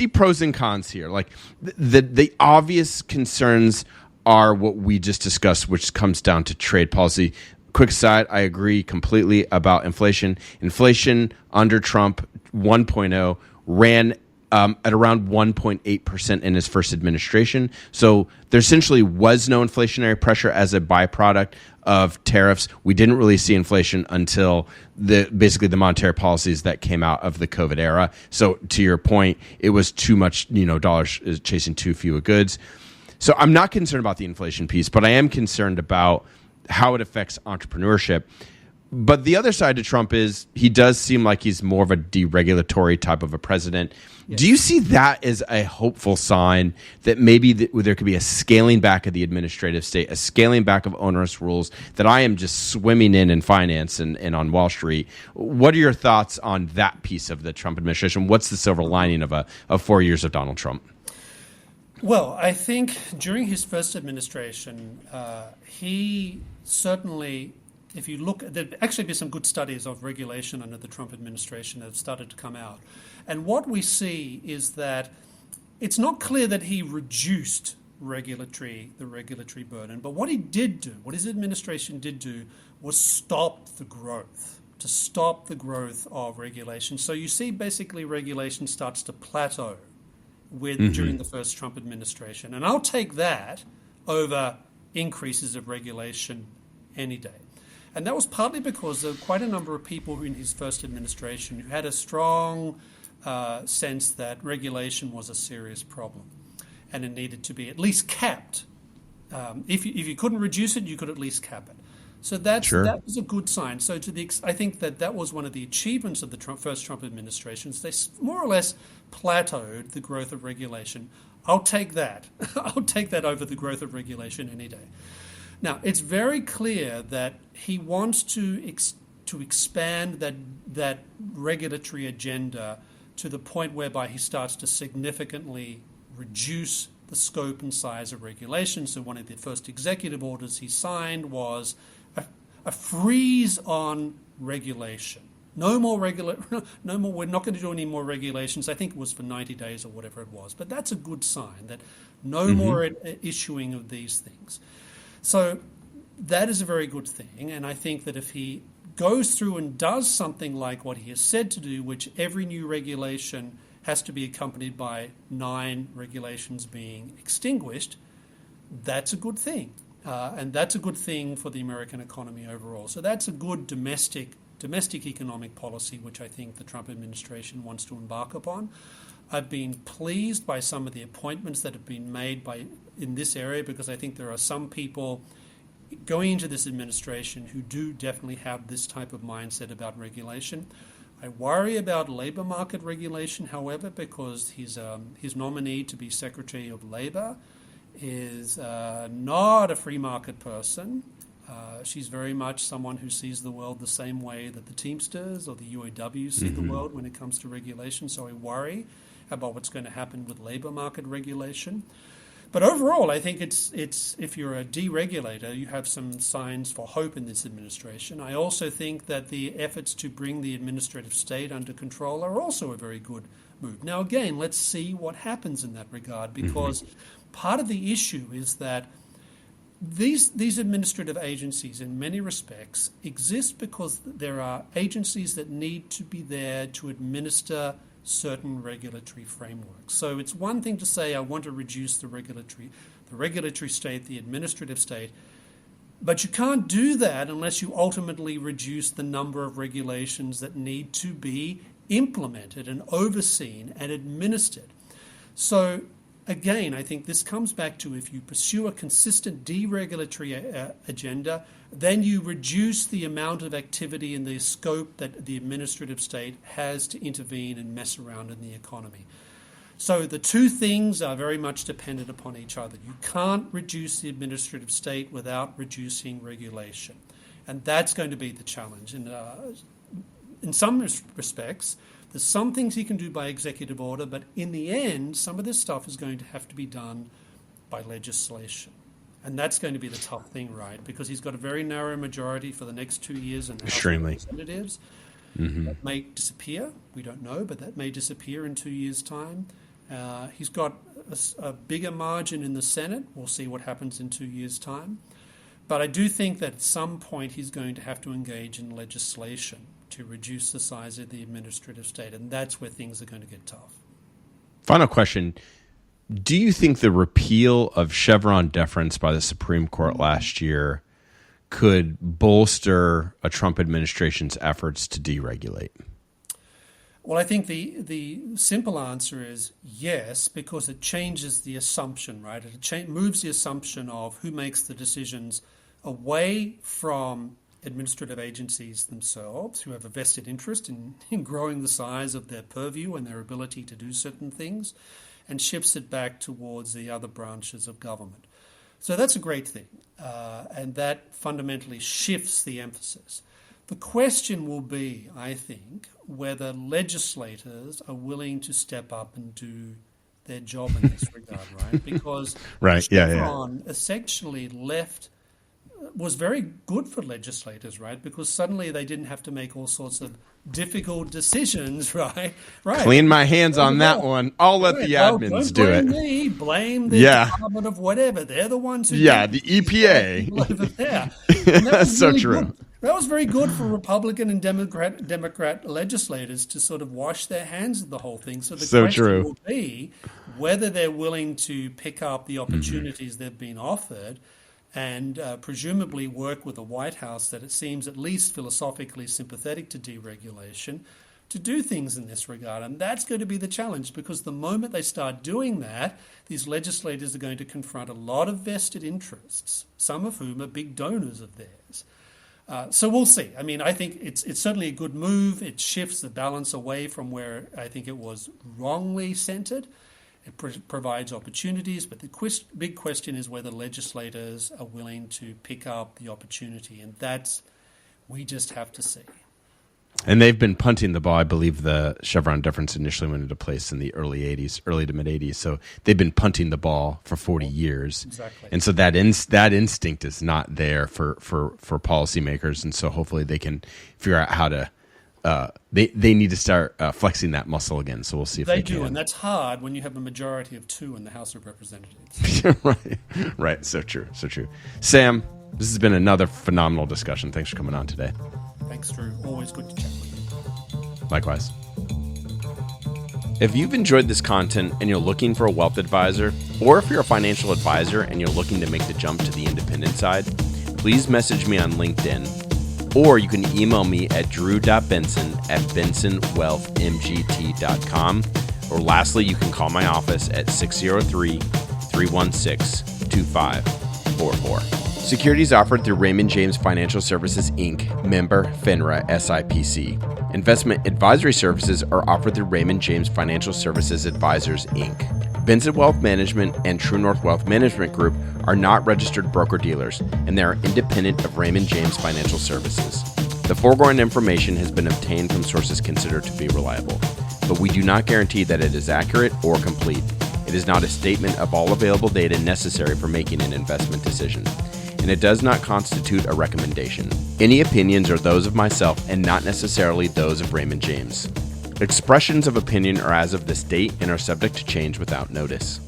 pros and cons here. Like the obvious concerns are what we just discussed, which comes down to trade policy. Quick side, I agree completely about inflation. Inflation under Trump 1.0 ran at around 1.8% in his first administration. So there essentially was no inflationary pressure as a byproduct of tariffs. We didn't really see inflation until basically the monetary policies that came out of the COVID era. So to your point, it was too much, dollars chasing too few goods. So I'm not concerned about the inflation piece, but I am concerned about how it affects entrepreneurship. But the other side to Trump is he does seem like he's more of a deregulatory type of a president. Yes. Do you see that as a hopeful sign that maybe there could be a scaling back of the administrative state, a scaling back of onerous rules that I am just swimming in finance and on Wall Street? What are your thoughts on that piece of the Trump administration? What's the silver lining of 4 years of Donald Trump? Well, I think during his first administration, he certainly, if you look, there'd actually been some good studies of regulation under the Trump administration that have started to come out. And what we see is that it's not clear that he reduced the regulatory burden, but what he did do, what his administration did do, was stop the growth of regulation. So you see basically regulation starts to plateau during the first Trump administration. And I'll take that over increases of regulation any day. And that was partly because there were quite a number of people in his first administration who had a strong sense that regulation was a serious problem and it needed to be at least capped. If you couldn't reduce it, you could at least cap it. So that was a good sign. So I think that was one of the achievements of the first Trump administrations. They more or less plateaued the growth of regulation. I'll take that. I'll take that over the growth of regulation any day. Now, it's very clear that he wants to expand that regulatory agenda to the point whereby he starts to significantly reduce the scope and size of regulation. So one of the first executive orders he signed was a freeze on regulation. No more. We're not going to do any more regulations. I think it was for 90 days or whatever it was. But that's a good sign that no more issuing of these things. So that is a very good thing. And I think that if he goes through and does something like what he has said to do, which every new regulation has to be accompanied by 9 regulations being extinguished, that's a good thing. And that's a good thing for the American economy overall. So that's a good domestic economic policy, which I think the Trump administration wants to embark upon. I've been pleased by some of the appointments that have been made in this area, because I think there are some people going into this administration who do definitely have this type of mindset about regulation. I worry about labor market regulation, however, because his nominee to be Secretary of Labor is not a free market person. She's very much someone who sees the world the same way that the Teamsters or the UAW see the world when it comes to regulation. So I worry about what's going to happen with labor market regulation. But overall, I think it's if you're a deregulator, you have some signs for hope in this administration. I also think that the efforts to bring the administrative state under control are also a very good move. Now, again, let's see what happens in that regard, because part of the issue is that these administrative agencies, in many respects, exist because there are agencies that need to be there to administer certain regulatory frameworks. So it's one thing to say, I want to reduce the regulatory state, the administrative state, but you can't do that unless you ultimately reduce the number of regulations that need to be implemented and overseen and administered. So again, I think this comes back to, if you pursue a consistent deregulatory agenda, then you reduce the amount of activity and the scope that the administrative state has to intervene and mess around in the economy. So the two things are very much dependent upon each other. You can't reduce the administrative state without reducing regulation. And that's going to be the challenge. And in some respects, there's some things he can do by executive order, but in the end, some of this stuff is going to have to be done by legislation. And that's going to be the tough thing, right? Because he's got a very narrow majority for the next 2 years in the House of Representatives. That may disappear. We don't know, but that may disappear in 2 years' time. He's got a bigger margin in the Senate. We'll see what happens in 2 years' time. But I do think that at some point he's going to have to engage in legislation to reduce the size of the administrative state. And that's where things are going to get tough. Final question. Do you think the repeal of Chevron deference by the Supreme Court last year could bolster a Trump administration's efforts to deregulate? Well, I think the simple answer is yes, because it changes the assumption, right? It moves the assumption of who makes the decisions away from administrative agencies themselves, who have a vested interest in growing the size of their purview and their ability to do certain things, and shifts it back towards the other branches of government. So that's a great thing, and that fundamentally shifts the emphasis. The question will be, I think, whether legislators are willing to step up and do their job in this regard, right? Because Chevron essentially was very good for legislators, right? Because suddenly they didn't have to make all sorts of difficult decisions, right? Clean my hands on that one. I'll let the admins do it. Blame me. Blame the Department of whatever. They're the ones who... the EPA. Over there. That's so really true. Good. That was very good for Republican and Democrat legislators to sort of wash their hands of the whole thing. So the question will be whether they're willing to pick up the opportunities they've been offered and presumably work with the White House, that it seems at least philosophically sympathetic to deregulation, to do things in this regard. And that's going to be the challenge, because the moment they start doing that, these legislators are going to confront a lot of vested interests, some of whom are big donors of theirs. So we'll see. I mean, I think it's certainly a good move. It shifts the balance away from where I think it was wrongly centered. It provides opportunities, but the big question is whether legislators are willing to pick up the opportunity, and we just have to see. And they've been punting the ball. I believe the Chevron deference initially went into place in the early to mid 80s. So they've been punting the ball for 40 years. Exactly. And so that instinct is not there for policymakers. And so hopefully they can figure out how to they need to start flexing that muscle again. So we'll see if they can. And that's hard when you have a majority of 2 in the House of Representatives. Right. So true. Sam, this has been another phenomenal discussion. Thanks for coming on today. Thanks, Drew. Always good to chat with you. Likewise. If you've enjoyed this content and you're looking for a wealth advisor, or if you're a financial advisor and you're looking to make the jump to the independent side, please message me on LinkedIn, or you can email me at drew.benson@bensonwealthmgt.com, or lastly, you can call my office at 603-316-2544. Securities offered through Raymond James Financial Services, Inc., member FINRA SIPC. Investment advisory services are offered through Raymond James Financial Services Advisors, Inc. Benson Wealth Management and True North Wealth Management Group are not registered broker-dealers, and they are independent of Raymond James Financial Services. The foregoing information has been obtained from sources considered to be reliable, but we do not guarantee that it is accurate or complete. It It is not a statement of all available data necessary for making an investment decision, and it does not constitute a recommendation. Any opinions are those of myself and not necessarily those of Raymond James. Expressions of opinion are as of this date and are subject to change without notice.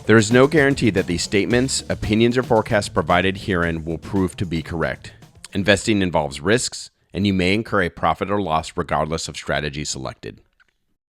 There is no guarantee that these statements, opinions, or forecasts provided herein will prove to be correct. Investing involves risks, and you may incur a profit or loss regardless of strategy selected.